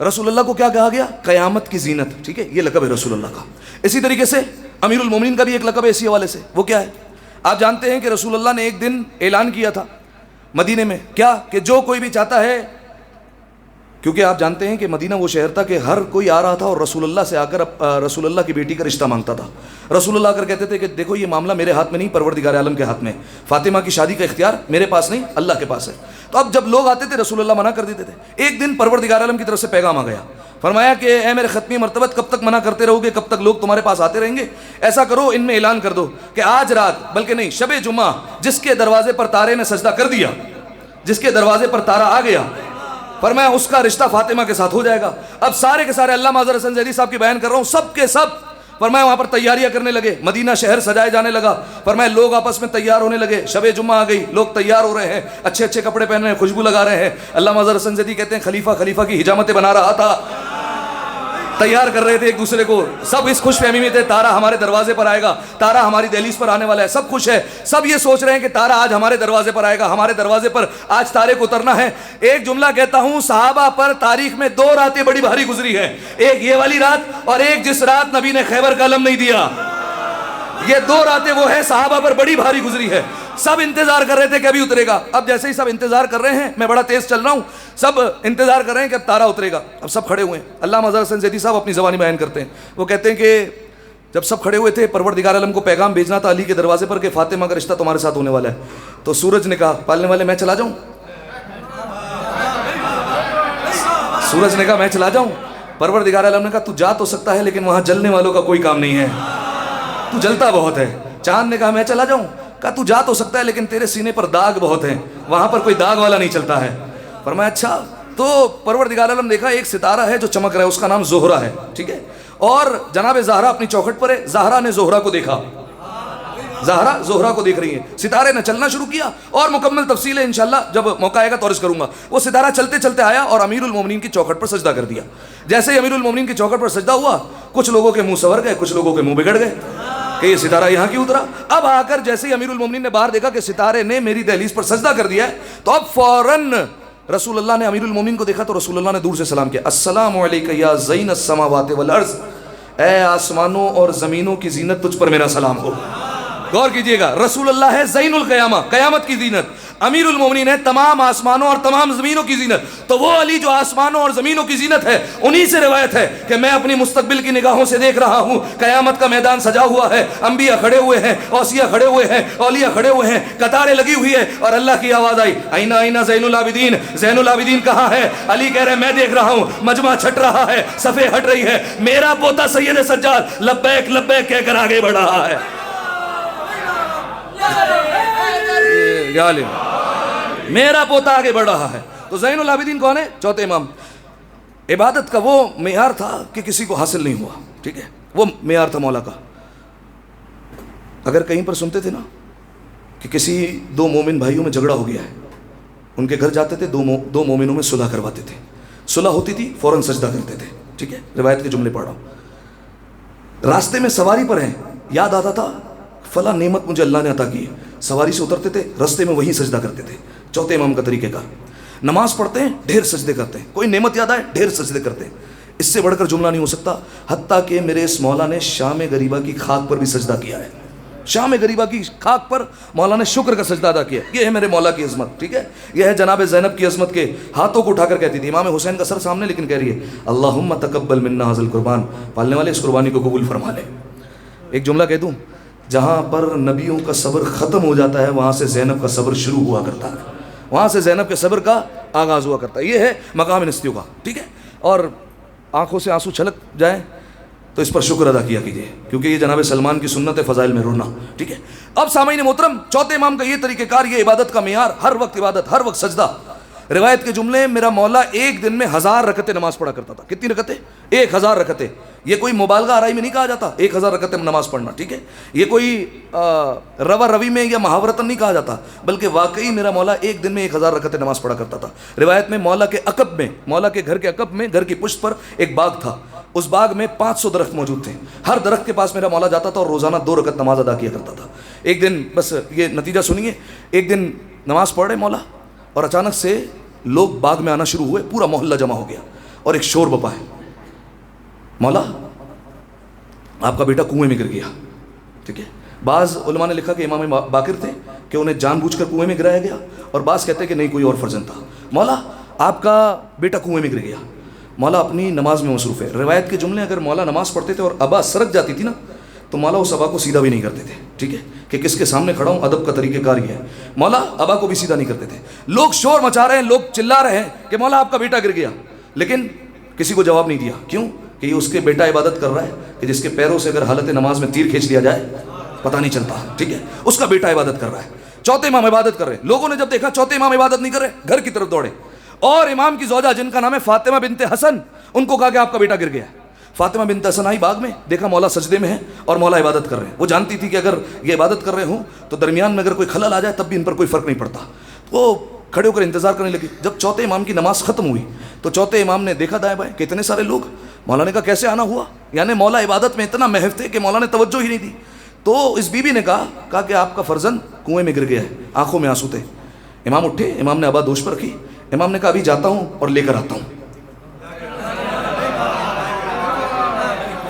رسول اللہ کو کیا کہا گیا؟ قیامت کی زینت. ٹھیک ہے, یہ لقب ہے رسول اللہ کا. اسی طریقے سے امیر المومنین کا بھی ایک لقب ہے اسی حوالے سے. وہ کیا ہے؟ آپ جانتے ہیں کہ رسول اللہ نے ایک دن اعلان کیا تھا مدینے میں, کیا کہ جو کوئی بھی چاہتا ہے, کیونکہ آپ جانتے ہیں کہ مدینہ وہ شہر تھا کہ ہر کوئی آ رہا تھا اور رسول اللہ سے آ کر رسول اللہ کی بیٹی کا رشتہ مانگتا تھا. رسول اللہ آ کر کہتے تھے کہ دیکھو یہ معاملہ میرے ہاتھ میں نہیں, پروردگار عالم کے ہاتھ میں. فاطمہ کی شادی کا اختیار میرے پاس نہیں, اللہ کے پاس ہے. تو اب جب لوگ آتے تھے رسول اللہ منع کر دیتے تھے. ایک دن پروردگار عالم کی طرف سے پیغام آ گیا, فرمایا کہ اے میرے ختمی مرتبت, کب تک منع کرتے رہو گے, کب تک لوگ تمہارے پاس آتے رہیں گے؟ ایسا کرو ان میں اعلان کر دو کہ آج رات, بلکہ نہیں, شب جمعہ جس کے دروازے پر تارے نے سجدہ کر دیا, جس کے دروازے پر تارا آ گیا, فرمایا اس کا رشتہ فاطمہ کے ساتھ ہو جائے گا. اب سارے کے سارے علامہ اظہر حسن زیدی صاحب کی بیان کر رہا ہوں, سب کے سب فرمایا وہاں پر تیاریاں کرنے لگے. مدینہ شہر سجائے جانے لگا. فرمایا لوگ آپس میں تیار ہونے لگے. شب جمعہ آ گئی, لوگ تیار ہو رہے ہیں, اچھے اچھے کپڑے پہن رہے ہیں, خوشبو لگا رہے ہیں. علامہ اظہر حسن زیدی کہتے ہیں خلیفہ کی حجامتیں بنا رہا تھا, تیار کر رہے تھے ایک دوسرے کو. سب اس خوش فہمی میں تھے تارا ہمارے دروازے پر آئے گا, تارا ہماری دہلیز پر آنے والا ہے. سب خوش ہے, سب یہ سوچ رہے ہیں کہ تارا آج ہمارے دروازے پر آئے گا, ہمارے دروازے پر آج تارے کو اترنا ہے. ایک جملہ کہتا ہوں, صحابہ پر تاریخ میں 2 راتیں بڑی بھاری گزری ہیں, ایک یہ والی رات اور ایک جس رات نبی نے خیبر کا علم نہیں دیا. یہ 2 راتیں وہ ہیں صحابہ پر بڑی بھاری گزری ہے. سب انتظار کر رہے تھے کہ ابھی اترے گا. اب جیسے ہی سب انتظار کر رہے ہیں, میں بڑا تیز چل رہا ہوں, سب انتظار کر رہے ہیں کہ اب تارا اترے گا. اب سب کھڑے ہوئے ہیں. علامہ اظہر حسن زیدی صاحب اپنی زبانی بیان کرتے ہیں. وہ کہتے ہیں کہ جب سب کھڑے ہوئے تھے, پروردگار عالم کو پیغام بھیجنا تھا علی کے دروازے پر کہ فاطمہ کا رشتہ تمہارے ساتھ ہونے والا ہے. تو سورج نے کہا, پالنے والے میں چلا جاؤں؟ سورج نے کہا میں چلا جاؤں؟ پروردگار عالم نے کہا تو جا تو سکتا ہے لیکن وہاں جلنے والوں کا کوئی کام نہیں ہے, تو جلتا بہت ہے. چاند نے کہا میں چلا جاؤں؟ کہا تو جا تو سکتا ہے لیکن تیرے سینے پر داغ بہت ہیں, وہاں پر کوئی داغ والا نہیں چلتا ہے. فرمایا اچھا. تو پروردگار عالم دیکھا ایک ستارہ ہے جو چمک رہا ہے, اس کا نام زہرہ ہے. ٹھیک ہے, اور جناب زہرا اپنی چوکھٹ پر ہے. زہرا نے زہرہ کو دیکھا, زہرا زہرہ کو دیکھ رہی ہے. ستارے نے چلنا شروع کیا, اور مکمل تفصیل ہے انشاءاللہ جب موقع آئے گا تو عرض کروں گا. وہ ستارہ چلتے چلتے آیا اور امیر المومنین کی چوکھٹ پر سجدہ کر دیا. جیسے ہی امیر المومنین کی چوکھٹ پر سجدہ ہوا, کچھ لوگوں کے منہ سنور گئے, کچھ لوگوں کے منہ بگڑ گئے کہ یہ ستارہ یہاں کیوں اترا. اب آ کر جیسے ہی امیر المومنین نے باہر دیکھا کہ ستارے نے میری دہلیز پر سجدہ کر دیا ہے, تو اب فوراً رسول اللہ نے امیر المومنین کو دیکھا تو رسول اللہ نے دور سے سلام کیا, السلام علیکم یا زین السماوات والارض, اے آسمانوں اور زمینوں کی زینت تجھ پر میرا سلام ہو. غور کیجئے گا, رسول اللہ ہے زین القیامہ, قیامت کی زینت. امیر المومنین ہے تمام آسمانوں اور تمام زمینوں کی زینت. تو وہ علی جو آسمانوں اور زمینوں کی زینت ہے, انہی سے روایت ہے کہ میں اپنی مستقبل کی نگاہوں سے دیکھ رہا ہوں, قیامت کا میدان سجا ہوا ہے, انبیاء کھڑے ہوئے ہیں, اوصیاء کھڑے ہوئے ہیں, اولیاء کھڑے ہوئے ہیں, قطاریں لگی ہوئی ہے, اور اللہ کی آواز آئی, آئینہ آئینہ زین العابدین, زین العابدین کہاں ہے؟ علی کہہ رہے میں دیکھ رہا ہوں, مجمع چھٹ رہا ہے, صفیں ہٹ رہی ہے, میرا پوتا سید سجاد لبیک لبیک کہہ کر آگے بڑھ رہا ہے. میرا پوتا آگے بڑھ رہا ہے. تو زین العابدین کون ہے؟ چوتھے امام. عبادت کا وہ معیار تھا کہ کسی کو حاصل نہیں ہوا. ٹھیک ہے, وہ معیار تھا مولا کا. اگر کہیں پر سنتے تھے نا کہ کسی 2 مومن بھائیوں میں جھگڑا ہو گیا ہے, ان کے گھر جاتے تھے, 2 مومنوں میں صلح کرواتے تھے. صلح ہوتی تھی, فوراً سجدہ کرتے تھے. ٹھیک ہے, روایت کے جملے پڑھ رہا ہوں. راستے میں سواری پر ہیں, یاد آتا تھا فلاں نعمت مجھے اللہ نے عطا کی ہے, سواری سے اترتے تھے, رستے میں وہیں سجدہ کرتے تھے. چوتھے امام کا طریقہ کار. نماز پڑھتے ہیں, ڈھیر سجدے کرتے ہیں, کوئی نعمت یاد آئے ڈھیر سجدے کرتے ہیں. اس سے بڑھ کر جملہ نہیں ہو سکتا. حتیٰ کہ میرے اس مولا نے شام غریبہ کی خاک پر بھی سجدہ کیا ہے. شام غریبہ کی خاک پر مولا نے شکر کا سجدہ ادا کیا. یہ ہے میرے مولا کی عظمت. ٹھیک ہے, یہ ہے جناب زینب کی عظمت کے ہاتھوں کو اٹھا کر کہتی تھی. امام حسین کا سر سامنے لیکن کہہ رہی ہے اللہم تقبل منا ھذا القربان, پالنے والے اس قربانی کو قبول فرما لے. ایک جملہ کہہ دوں, جہاں پر نبیوں کا صبر ختم ہو جاتا ہے وہاں سے زینب کا صبر شروع ہوا کرتا ہے, وہاں سے زینب کے صبر کا آغاز ہوا کرتا ہے. یہ ہے مقام نستیوں کا. ٹھیک ہے, اور آنکھوں سے آنسو چھلک جائیں تو اس پر شکر ادا کیا کیجیے, کیونکہ یہ جناب سلمان کی سنت ہے فضائل میں رونا. ٹھیک ہے, اب سامعین محترم, چوتھے امام کا یہ طریقہ کار, یہ عبادت کا معیار, ہر وقت عبادت, ہر وقت سجدہ. روایت کے جملے میرا مولا ایک دن میں 1000 رکعتیں نماز پڑھا کرتا تھا. کتنی رکعتیں؟ 1000 رکعتیں. یہ کوئی مبالغہ آرائی میں نہیں کہا جاتا 1000 رکعتیں نماز پڑھنا, ٹھیک ہے, یہ کوئی روا روی میں یا محاورتاً نہیں کہا جاتا, بلکہ واقعی میرا مولا ایک دن میں 1000 رکعتیں نماز پڑھا کرتا تھا. روایت میں مولا کے عقب میں, مولا کے گھر کے عقب میں, گھر کی پشت پر ایک باغ تھا. اس باغ میں 500 درخت موجود تھے. ہر درخت کے پاس میرا مولا جاتا تھا اور روزانہ 2 رکعت نماز ادا کیا کرتا تھا. ایک دن, بس یہ نتیجہ سنیے, ایک دن نماز پڑھ رہے مولا اور اچانک سے لوگ باغ میں آنا شروع ہوئے, پورا محلہ جمع ہو گیا اور ایک شور بپا ہے, مولا آپ کا بیٹا کنویں میں گر گیا. ٹھیک ہے, بعض علماء نے لکھا کہ امام باقر تھے کہ انہیں جان بوجھ کر کنویں میں گرایا گیا, اور بعض کہتے ہیں کہ نہیں کوئی اور فرزند تھا. مولا آپ کا بیٹا کنویں میں گر گیا. مولا اپنی نماز میں مصروف ہے. روایت کے جملے, اگر مولا نماز پڑھتے تھے اور ابا سرک جاتی تھی نا تو مولا اس ابا کو سیدھا بھی نہیں کرتے تھے. ٹھیک ہے, کہ کس کے سامنے کھڑا ہوں, ادب کا طریقہ کار یہ ہے. مولا ابا کو بھی سیدھا نہیں کرتے تھے. لوگ شور مچا رہے ہیں, لوگ چلا رہے ہیں کہ مولا آپ کا بیٹا گر گیا, لیکن کسی کو جواب نہیں دیا. کیوں؟ کہ یہ اس کے بیٹا عبادت کر رہا ہے کہ جس کے پیروں سے اگر حالت نماز میں تیر کھینچ لیا جائے پتہ نہیں چلتا. ٹھیک ہے, اس کا بیٹا عبادت کر رہا ہے. چوتھے امام عبادت کر رہے ہیں. لوگوں نے جب دیکھا چوتھے امام عبادت نہیں کر رہے, گھر کی طرف دوڑے, اور امام کی زوجہ جن کا نام ہے فاطمہ بنت حسن, ان کو کہا کہ آپ کا بیٹا گر گیا ہے. فاطمہ بنت حسن آئی باغ میں, دیکھا مولا سجدے میں ہے اور مولا عبادت کر رہے ہیں. وہ جانتی تھی کہ اگر یہ عبادت کر رہے ہوں تو درمیان میں اگر کوئی خلل آ جائے تب بھی ان پر کوئی فرق نہیں پڑتا. وہ کھڑے ہو کر انتظار کرنے لگی. جب چوتھے امام کی نماز ختم ہوئی تو چوتھے امام نے دیکھا دائیں بائیں کہ اتنے سارے لوگ. مولا نے کہا کیسے آنا ہوا؟ یعنی مولا عبادت میں اتنا محو تھے کہ مولا نے توجہ ہی نہیں دی. تو اس بی بی نے کہا کہ آپ کا فرزند کنویں میں گر گیا ہے. آنکھوں میں آنسو تھے. امام اٹھے, امام نے آبا دوش پر رکھی. امام نے کہا ابھی جاتا ہوں اور لے کر آتا ہوں,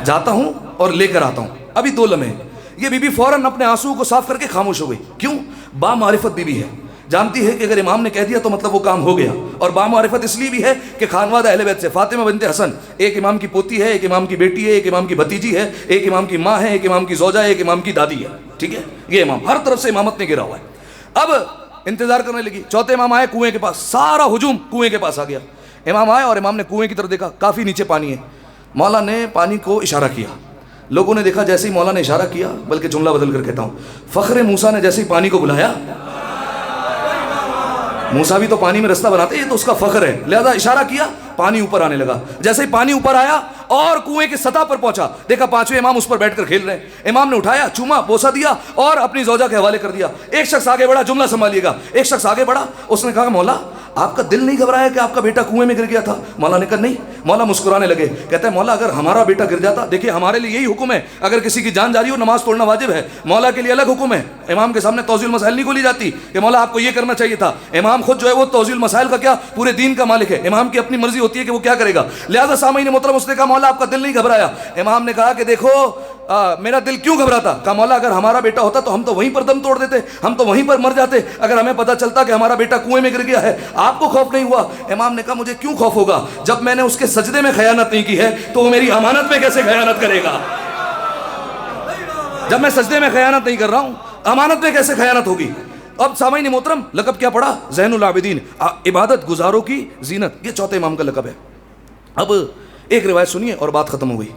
جاتا ہوں اور لے کر آتا ہوں. ابھی 2 لمحے. یہ بی بی فوراً اپنے آنسو کو صاف کر کے خاموش ہو گئی. کیوں؟ با معرفت بی بی ہے, جانتی ہے کہ اگر امام نے کہہ دیا تو مطلب وہ کام ہو گیا. اور با معرفت اس لیے بھی ہے کہ خانوادہ اہل بیت سے فاطمہ بنت حسن ایک امام کی پوتی ہے, ایک امام کی بیٹی ہے, ایک امام کی بھتیجی ہے, ایک امام کی ماں ہے, ایک امام کی زوجہ ہے, ایک امام کی دادی ہے. ٹھیک ہے, یہ امام ہر طرف سے امامت میں گرا ہوا ہے. اب انتظار کرنے لگی. چوتھے امام آئے کنویں کے پاس, سارا ہجوم کنویں کے پاس آ گیا. امام آئے اور امام نے کنویں کی طرف دیکھا, کافی نیچے پانی ہے. مولا نے پانی کو اشارہ کیا. لوگوں نے دیکھا جیسے ہی مولا نے اشارہ کیا, بلکہ جملہ بدل کر کہتا ہوں, فخر موسیٰ نے جیسے ہی پانی کو بلایا, موسیٰ بھی تو پانی میں رستہ بناتے, یہ تو اس کا فخر ہے, لہذا اشارہ کیا, پانی اوپر آنے لگا. جیسے ہی پانی اوپر آیا اور کنویں کی سطح پر پہنچا, دیکھا 5ویں امام اس پر بیٹھ کر کھیل رہے ہیں. امام نے اٹھایا, چوما, بوسہ دیا اور اپنی زوجہ کے حوالے کر دیا. ایک شخص آگے بڑھا, جملہ سنبھالیے گا, ایک شخص آگے بڑھا, اس نے کہا مولا آپ کا دل نہیں گھبرایا کہ آپ کا بیٹا کنویں میں گر گیا تھا؟ مولا نے کہا نہیں. مولا مسکرانے لگے, کہتا ہے مولا اگر ہمارا بیٹا گر جاتا, دیکھیے ہمارے لیے یہی حکم ہے, اگر کسی کی جان جاری ہو نماز توڑنا واجب ہے, مولا کے لیے الگ حکم ہے. امام کے سامنے توضیح المسائل نہیں کھولی جاتی کہ مولا آپ کو یہ کرنا چاہیے تھا. امام خود جو ہے وہ توضیح المسائل کا کیا, پورے دین کا مالک ہے. امام کی اپنی مرضی ہوتی ہے کہ وہ کیا کرے گا. لہذا سامعین محترم, اس نے کہا مولا آپ کا دل نہیں گھبرایا. امام نے کہا کہ دیکھو میرا دل کیوں گھبراتا. کہا مولا اگر ہمارا بیٹا ہوتا تو ہم تو وہیں پر دم توڑ دیتے, ہم تو وہیں پر مر جاتے. اگر ہمیں پتا چلتا کہ ہمارا بیٹا کنویں میں گر گیا ہے, آپ کو خوف نہیں ہوا؟ امام نے کہا مجھے کیوں خوف ہوگا, جب میں نے اس کے سجدے میں خیانت نہیں کی ہے تو وہ میری امانت میں کیسے خیانت کرے گا. جب میں سجدے میں خیانت نہیں کر رہا ہوں, امانت میں کیسے خیانت ہوگی. اب سامعین محترم, لقب کیا پڑا؟ زین العابدین, عبادت گزاروں کی زینت. یہ چوتھے امام کا لقب ہے. اب ایک روایت سنیے اور بات ختم ہو گئی.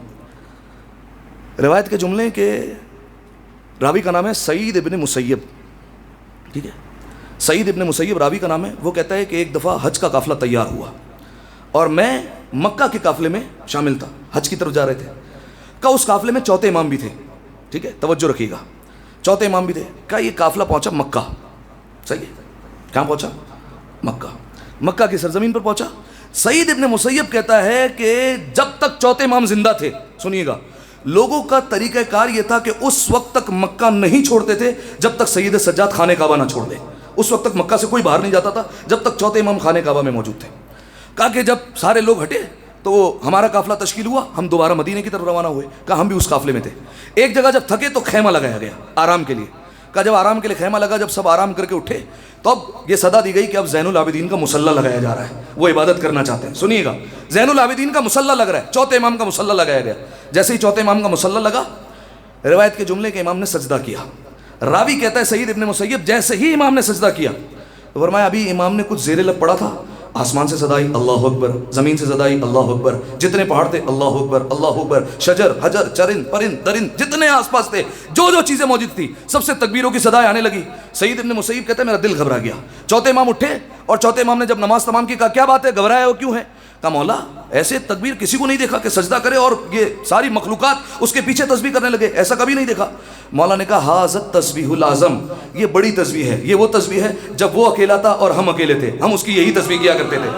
روایت کے جملے کے راوی کا نام ہے سعید ابن مسیب. ٹھیک ہے, سعید ابن مسیب راوی کا نام ہے. وہ کہتا ہے کہ ایک دفعہ حج کا قافلہ تیار ہوا اور میں مکہ کے قافلے میں شامل تھا, حج کی طرف جا رہے تھے. کہا اس قافلے میں چوتھے امام بھی تھے. ٹھیک ہے, توجہ رکھیے گا, چوتھے امام بھی تھے. کہا یہ قافلہ پہنچا مکہ. صحیح ہے, کہاں پہنچا؟ مکہ. مکہ کی سرزمین پر پہنچا. سعید ابن مسیب کہتا ہے کہ جب تک چوتھے امام زندہ تھے, سنیے گا, لوگوں کا طریقہ کار یہ تھا کہ اس وقت تک مکہ نہیں چھوڑتے تھے جب تک سید سجاد خانہ کعبہ نہ چھوڑ دے. اس وقت تک مکہ سے کوئی باہر نہیں جاتا تھا جب تک چوتھے امام خانہ کعبہ میں موجود تھے. کہا کہ جب سارے لوگ ہٹے تو ہمارا قافلہ تشکیل ہوا, ہم دوبارہ مدینے کی طرف روانہ ہوئے. کہا ہم بھی اس قافلے میں تھے. ایک جگہ جب تھکے تو خیمہ لگایا گیا آرام کے لیے. کہا جب آرام کے لیے خیمہ لگا, جب سب آرام کر کے اٹھے تو اب یہ صدا دی گئی کہ اب زین العابدین کا مصلی لگایا جا رہا ہے, وہ عبادت کرنا چاہتے ہیں. سنیے گا, زین العابدین کا مصلی لگ رہا ہے, چوتھے امام کا مصلی لگایا گیا. جیسے ہی چوتھے امام کا مصلی لگا, روایت کے جملے کے امام نے سجدہ کیا. راوی کہتا ہے سعید ابن مسیب, جیسے ہی امام نے سجدہ کیا تو فرمایا ابھی امام نے کچھ زیر لب پڑا تھا, آسمان سے صدا آئی اللہ اکبر، زمین سے صدا آئی اللہ اکبر، جتنے پہاڑ تھے اللہ اکبر اللہ اکبر، شجر حجر چرند پرند درند جتنے آس پاس تھے جو جو چیزیں موجود تھی سب سے تکبیروں کی صدائیں آنے لگی۔ سعید ابن مسیب کہتے ہیں میرا دل گھبرا گیا۔ چوتھے امام اٹھے اور چوتھے امام نے جب نماز تمام کی کہا کیا بات ہے، گھبرائے ہو کیوں ہے؟ کہا مولا ایسے تکبیر کسی کو نہیں دیکھا کہ سجدہ کرے اور یہ ساری مخلوقات اس کے پیچھے تسبیح کرنے لگے، ایسا کبھی نہیں دیکھا۔ مولا نے کہا حاذت تسبیح العظم، یہ بڑی تسبیح ہے، یہ وہ تسبیح ہے جب وہ اکیلا تھا اور ہم اکیلے تھے، ہم اس کی یہی تسبیح کیا کرتے تھے،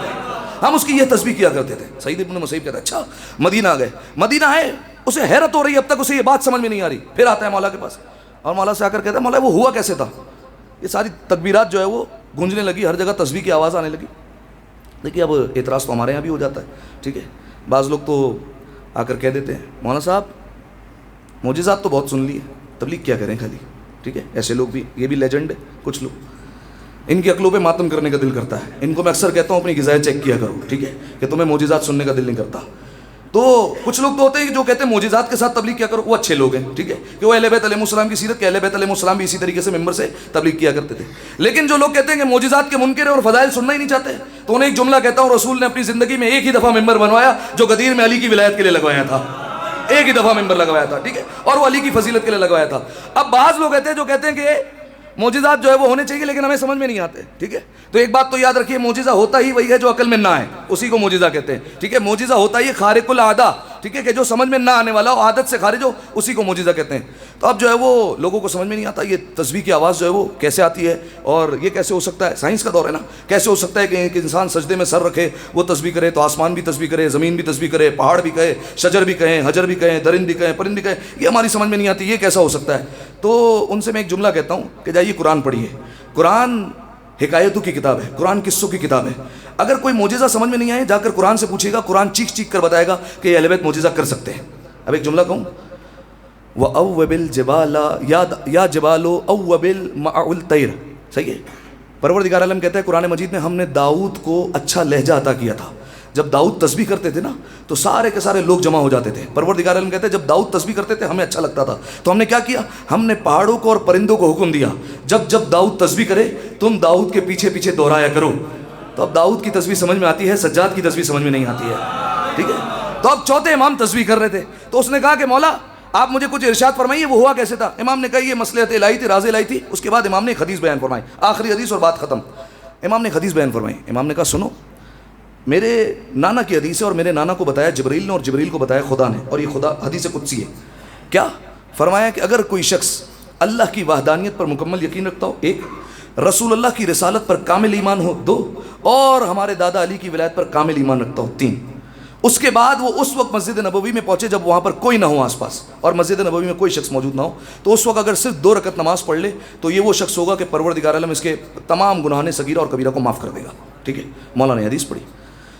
ہم اس کی یہ تسبیح کیا کرتے تھے۔ سعید ابن مسیب کہتا ہے اچھا مدینہ آ گئے، مدینہ آئے، اسے حیرت ہو رہی ہے، اب تک اسے یہ بات سمجھ میں نہیں آ رہی۔ پھر آتا ہے مولا کے پاس اور مولا سے آ کر کہتا ہے مولا وہ ہوا کیسے تھا؟ یہ ساری تکبیرات جو ہے وہ گونجنے لگی، ہر جگہ تسبیح کی آواز آنے لگی۔ دیکھیے اب اعتراض تو ہمارے یہاں بھی ہو جاتا ہے، ٹھیک ہے، بعض لوگ تو آ کر کہہ دیتے ہیں مولانا صاحب معجزات تو بہت سن لی ہے، تبلیغ کیا کریں خالی، ٹھیک ہے، ایسے لوگ بھی، یہ بھی لیجنڈ ہے کچھ لوگ، ان کی عقلوں پہ ماتم کرنے کا دل کرتا ہے۔ ان کو میں اکثر کہتا ہوں اپنی غذائیں چیک کیا کرو، ٹھیک ہے، کہ تمہیں معجزات سننے کا دل نہیں کرتا۔ تو کچھ لوگ تو ہوتے ہیں جو کہتے ہیں معجزات کے ساتھ تبلیغ کیا کرو، وہ اچھے لوگ ہیں، ٹھیک ہے، کہ وہ اہل بیت علیہ السلام کی سیرت، کہ اہل بیت علیہ السلام بھی اسی طریقے سے ممبر سے تبلیغ کیا کرتے تھے۔ لیکن جو لوگ کہتے ہیں کہ معجزات کے منکر ہیں اور فضائل سننا ہی نہیں چاہتے، تو انہیں ایک جملہ کہتا ہوں، رسول نے اپنی زندگی میں ایک ہی دفعہ ممبر بنوایا جو غدیر میں علی کی ولایت کے لیے لگوایا تھا، ایک ہی دفعہ ممبر لگوایا تھا، ٹھیک ہے، اور وہ علی کی فضیلت کے لیے لگوایا تھا۔ اب بعض لوگ جو کہتے ہیں کہ معجزات جو ہے وہ ہونے چاہیے لیکن ہمیں سمجھ میں نہیں آتے، ٹھیک ہے، تو ایک بات تو یاد رکھیے معجزہ ہوتا ہی وہی ہے جو عقل میں نہ آئے، اسی کو معجزہ کہتے ہیں، ٹھیک ہے، معجزہ ہوتا ہی خارق العادہ، ٹھیک ہے، کہ جو سمجھ میں نہ آنے والا ہو، عادت سے خارج ہو، اسی کو معجزہ کہتے ہیں۔ تو اب جو ہے وہ لوگوں کو سمجھ میں نہیں آتا یہ تسبیح کی آواز جو ہے وہ کیسے آتی ہے، اور یہ کیسے ہو سکتا ہے، سائنس کا دور ہے نا، کیسے ہو سکتا ہے کہ ایک انسان سجدے میں سر رکھے وہ تسبیح کرے، تو آسمان بھی تسبیح کرے، زمین بھی تسبیح کرے، پہاڑ بھی کہے، شجر بھی کہیں، حجر بھی کہیں، درند بھی کہیں، پرند بھی کہیں، یہ ہماری سمجھ میں نہیں آتی، یہ کیسا ہو سکتا ہے؟ تو ان سے میں ایک جملہ کہتا ہوں کہ جائیے قرآن پڑھیے، قرآن حکایتوں کی کتاب ہے، قرآن قصوں کی کتاب ہے۔ اگر کوئی معجزہ سمجھ میں نہیں آئے جا کر قرآن سے پوچھے گا، قرآن چیخ چیخ کر بتائے گا کہ یہ اہل بیت معجزہ کر سکتے ہیں۔ اب ایک جملہ کہوں، وَأَوَّبِ الْجِبَالَ یا جبالو اوبل مع الطیر، صحیح ہے، پروردگار عالم کہتا ہے قرآن مجید میں ہم نے داؤد کو اچھا لہجہ عطا کیا تھا۔ جب داؤد تسبیح کرتے تھے نا تو سارے کے سارے لوگ جمع ہو جاتے تھے۔ پروردگار عالم کہتے ہیں جب داؤد تسبیح کرتے تھے ہمیں اچھا لگتا تھا، تو ہم نے کیا کیا، ہم نے پہاڑوں کو اور پرندوں کو حکم دیا جب داؤد تسبیح کرے تم داؤد کے پیچھے پیچھے دہرایا کرو۔ تو اب داؤد کی تسبیح سمجھ میں آتی ہے، سجاد کی تسبیح سمجھ میں نہیں آتی ہے، ٹھیک ہے۔ تو اب چوتھے امام تسبیح کر رہے تھے تو اس نے کہا کہ مولا آپ مجھے کچھ ارشاد فرمائیے وہ ہوا کیسے تھا۔ امام نے کہا یہ مصلحت الہی تھی، راز الہی تھی۔ اس کے بعد امام نے ایک حدیث بیان فرمائی، آخری حدیث اور بات ختم۔ امام نے ایک حدیث بیان فرمائی، امام نے کہا سنو، میرے نانا کی حدیث ہے اور میرے نانا کو بتایا جبریل نے اور جبریل کو بتایا خدا نے، اور یہ خدا حدیث قدسی ہے۔ کیا فرمایا کہ اگر کوئی شخص اللہ کی وحدانیت پر مکمل یقین رکھتا ہو، ایک، رسول اللہ کی رسالت پر کامل ایمان ہو، دو، اور ہمارے دادا علی کی ولایت پر کامل ایمان رکھتا ہو، تین، اس کے بعد وہ اس وقت مسجد نبوی میں پہنچے جب وہاں پر کوئی نہ ہو آس پاس اور مسجد نبوی میں کوئی شخص موجود نہ ہو، تو اس وقت اگر صرف 2 رکعت نماز پڑھ لے تو یہ وہ شخص ہوگا کہ پروردگار عالم اس کے تمام گناہان صغیرہ اور کبیرہ کو معاف کر دے گا، ٹھیک ہے۔ مولانا نے حدیث پڑھی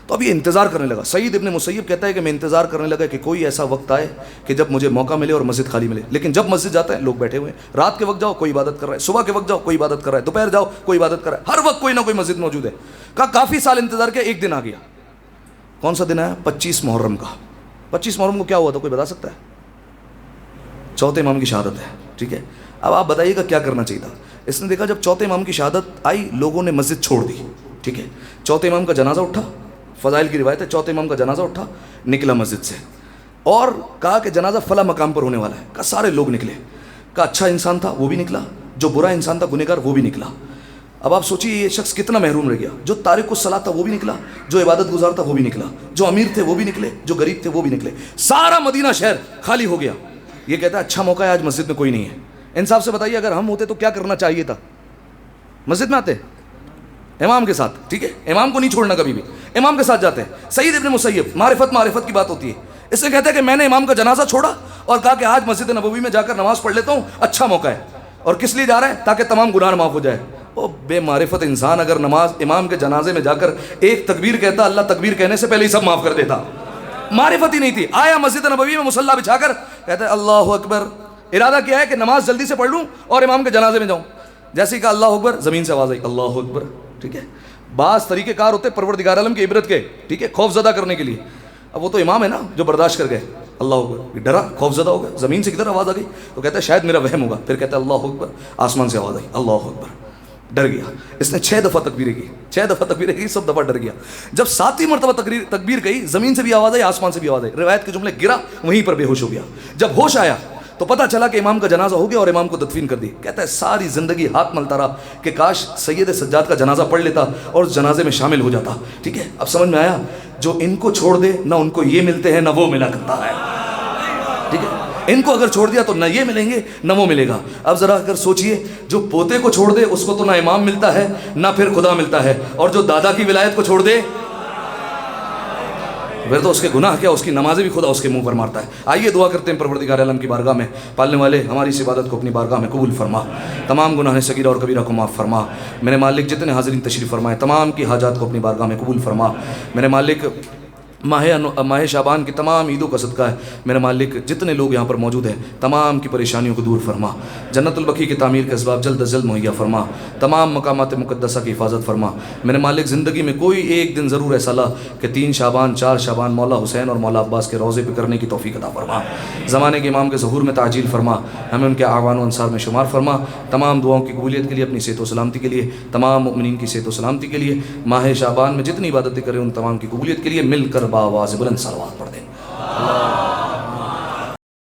تو اب یہ انتظار کرنے لگا۔ سعید ابن مسیب کہتا ہے کہ میں انتظار کرنے لگا کہ کوئی ایسا وقت آئے کہ جب مجھے موقع ملے اور مسجد خالی ملے، لیکن جب مسجد جاتا ہے لوگ بیٹھے ہوئے ہیں، رات کے وقت جاؤ کوئی عبادت کر رہا ہے، صبح کے وقت جاؤ کوئی عبادت کر رہا ہے، دوپہر جاؤ کوئی عبادت کر رہا ہے، ہر وقت کوئی نہ کوئی مسجد موجود ہے۔ کہا کافی سال انتظار کیا، ایک دن آ گیا۔ کون سا دن آیا؟ 25 محرم کا۔ 25 محرم کو کیا ہوا تھا کوئی بتا سکتا ہے؟ چوتھے امام کی شہادت ہے، ٹھیک ہے۔ اب آپ بتائیے گا کیا کرنا چاہیے تھا۔ اس نے دیکھا جب چوتھے امام کی شہادت آئی لوگوں نے مسجد چھوڑ دی، ٹھیک ہے۔ چوتھے امام کا جنازہ اٹھا، فضائل کی روایت ہے، چوتھے امام کا جنازہ اٹھا، نکلا مسجد سے اور کہا کہ جنازہ فلاں مقام پر ہونے والا ہے۔ کہا سارے لوگ نکلے، کہا اچھا انسان تھا وہ بھی نکلا، جو برا انسان تھا گنہگار وہ بھی نکلا۔ اب آپ سوچیے یہ شخص کتنا محروم رہ گیا، جو تارک الصلاۃ تھا وہ بھی نکلا، جو عبادت گزار تھا وہ بھی نکلا، جو امیر تھے وہ بھی نکلے، جو غریب تھے وہ بھی نکلے، سارا مدینہ شہر خالی ہو گیا۔ یہ کہتا ہے اچھا موقع ہے، آج مسجد میں کوئی نہیں ہے۔ انصاف سے بتائیے اگر ہم ہوتے تو کیا کرنا چاہیے تھا؟ مسجد میں آتے امام کے ساتھ، ٹھیک ہے، امام کو نہیں چھوڑنا کبھی بھی، امام کے ساتھ جاتے ہیں۔ سعید ابن مسیب، معرفت کی بات ہوتی ہے، اس سے کہتے ہیں کہ میں نے امام کا جنازہ چھوڑا اور کہا کہ آج مسجد نبوی میں جا کر نماز پڑھ لیتا ہوں، اچھا موقع ہے۔ اور کس لیے جا رہا ہے؟ تاکہ تمام گناہ معاف ہو جائے۔ وہ بے معرفت انسان اگر نماز امام کے جنازے میں جا کر ایک تکبیر کہتا، اللہ تکبیر کہنے سے پہلے ہی سب معاف کر دیتا۔ معرفت ہی نہیں تھی، آیا مسجد نبوی میں مصلی بچھا کر کہتا ہے اللہ اکبر، ارادہ کیا ہے کہ نماز جلدی سے پڑھ لوں اور امام کے جنازے میں جاؤں۔ جیسے ہی کہا اللہ اکبر، زمین سے آواز آئی اللہ اکبر، ٹھیک ہے۔ بعض طریقے کار ہوتے پروردگار عالم کی عبرت کے، ٹھیک ہے، خوف زدہ کرنے کے لیے۔ اب وہ تو امام ہے نا جو برداشت کر گئے، اللہ اکبر، ڈرا، خوف زدہ ہو گیا، زمین سے کدھر آواز آ گئی، تو کہتا ہے شاید میرا وہم ہوگا، پھر کہتا ہے اللہ اکبر، آسمان سے آواز آئی اللہ اکبر۔ ڈر گیا. اس نے 6 دفعہ تکبیریں کی, 6 دفعہ تکبیریں کی, سب دفعہ ڈر گیا. جب 7ویں مرتبہ تکبیر گئی, زمین سے بھی آواز آئی, آسمان سے بھی آواز آئی. روایت کے جملے گرا, وہیں پر بے ہوش ہو گیا. جب ہوش آیا تو پتہ چلا کہ امام کا جنازہ ہو گیا اور امام کو تدفین کر دی. کہتا ہے ساری زندگی ہاتھ ملتا رہا کہ کاش سید سجاد کا جنازہ پڑھ لیتا اور اس جنازے میں شامل ہو جاتا. ٹھیک ہے, اب سمجھ میں آیا, جو ان کو چھوڑ دے نہ ان کو یہ ملتے ہیں نہ وہ ملا کرتا ہے. ٹھیک ہے, ان کو اگر چھوڑ دیا تو نہ یہ ملیں گے نہ وہ ملے گا. اب ذرا اگر سوچئے, جو پوتے کو چھوڑ دے اس کو تو نہ امام ملتا ہے نہ پھر خدا ملتا ہے, اور جو دادا کی ولایت کو چھوڑ دے پھر تو اس کے گناہ کیا, اس کی نمازیں بھی خدا اس کے منہ پر مارتا ہے. آئیے دعا کرتے ہیں پروردگار عالم کی بارگاہ میں, پالنے والے ہماری اس عبادت کو اپنی بارگاہ میں قبول فرما, تمام گناہ صغیرہ اور کبیرہ کو معاف فرما. میرے مالک جتنے حاضرین تشریف فرمائے تمام کی حاجات کو اپنی بارگاہ میں قبول فرما. میرے مالک ماہ شعبان کی تمام عیدوں کا صدقہ ہے میرے مالک, جتنے لوگ یہاں پر موجود ہیں تمام کی پریشانیوں کو دور فرما. جنت البقیع کی تعمیر کے اسباب جلد از جلد مہیا فرما. تمام مقامات مقدسہ کی حفاظت فرما. میرے مالک زندگی میں کوئی ایک دن ضرور ایسا لا کہ 3 شعبان 4 شعبان مولا حسین اور مولا عباس کے روضے پہ کرنے کی توفیق عطا فرما. زمانے کے امام کے ظہور میں تعجیل فرما, ہمیں ان کے اعوان و انصار میں شمار فرما. تمام دعاؤں کی قبولیت کے لیے, اپنی صحت و سلامتی کے لیے, تمام مؤمنین کی صحت و سلامتی کے لیے, ماہ شعبان میں جتنی عبادتیں کریں ان تمام کی قبولیت کے لیے مل کر باواز بلند صلوات پڑھ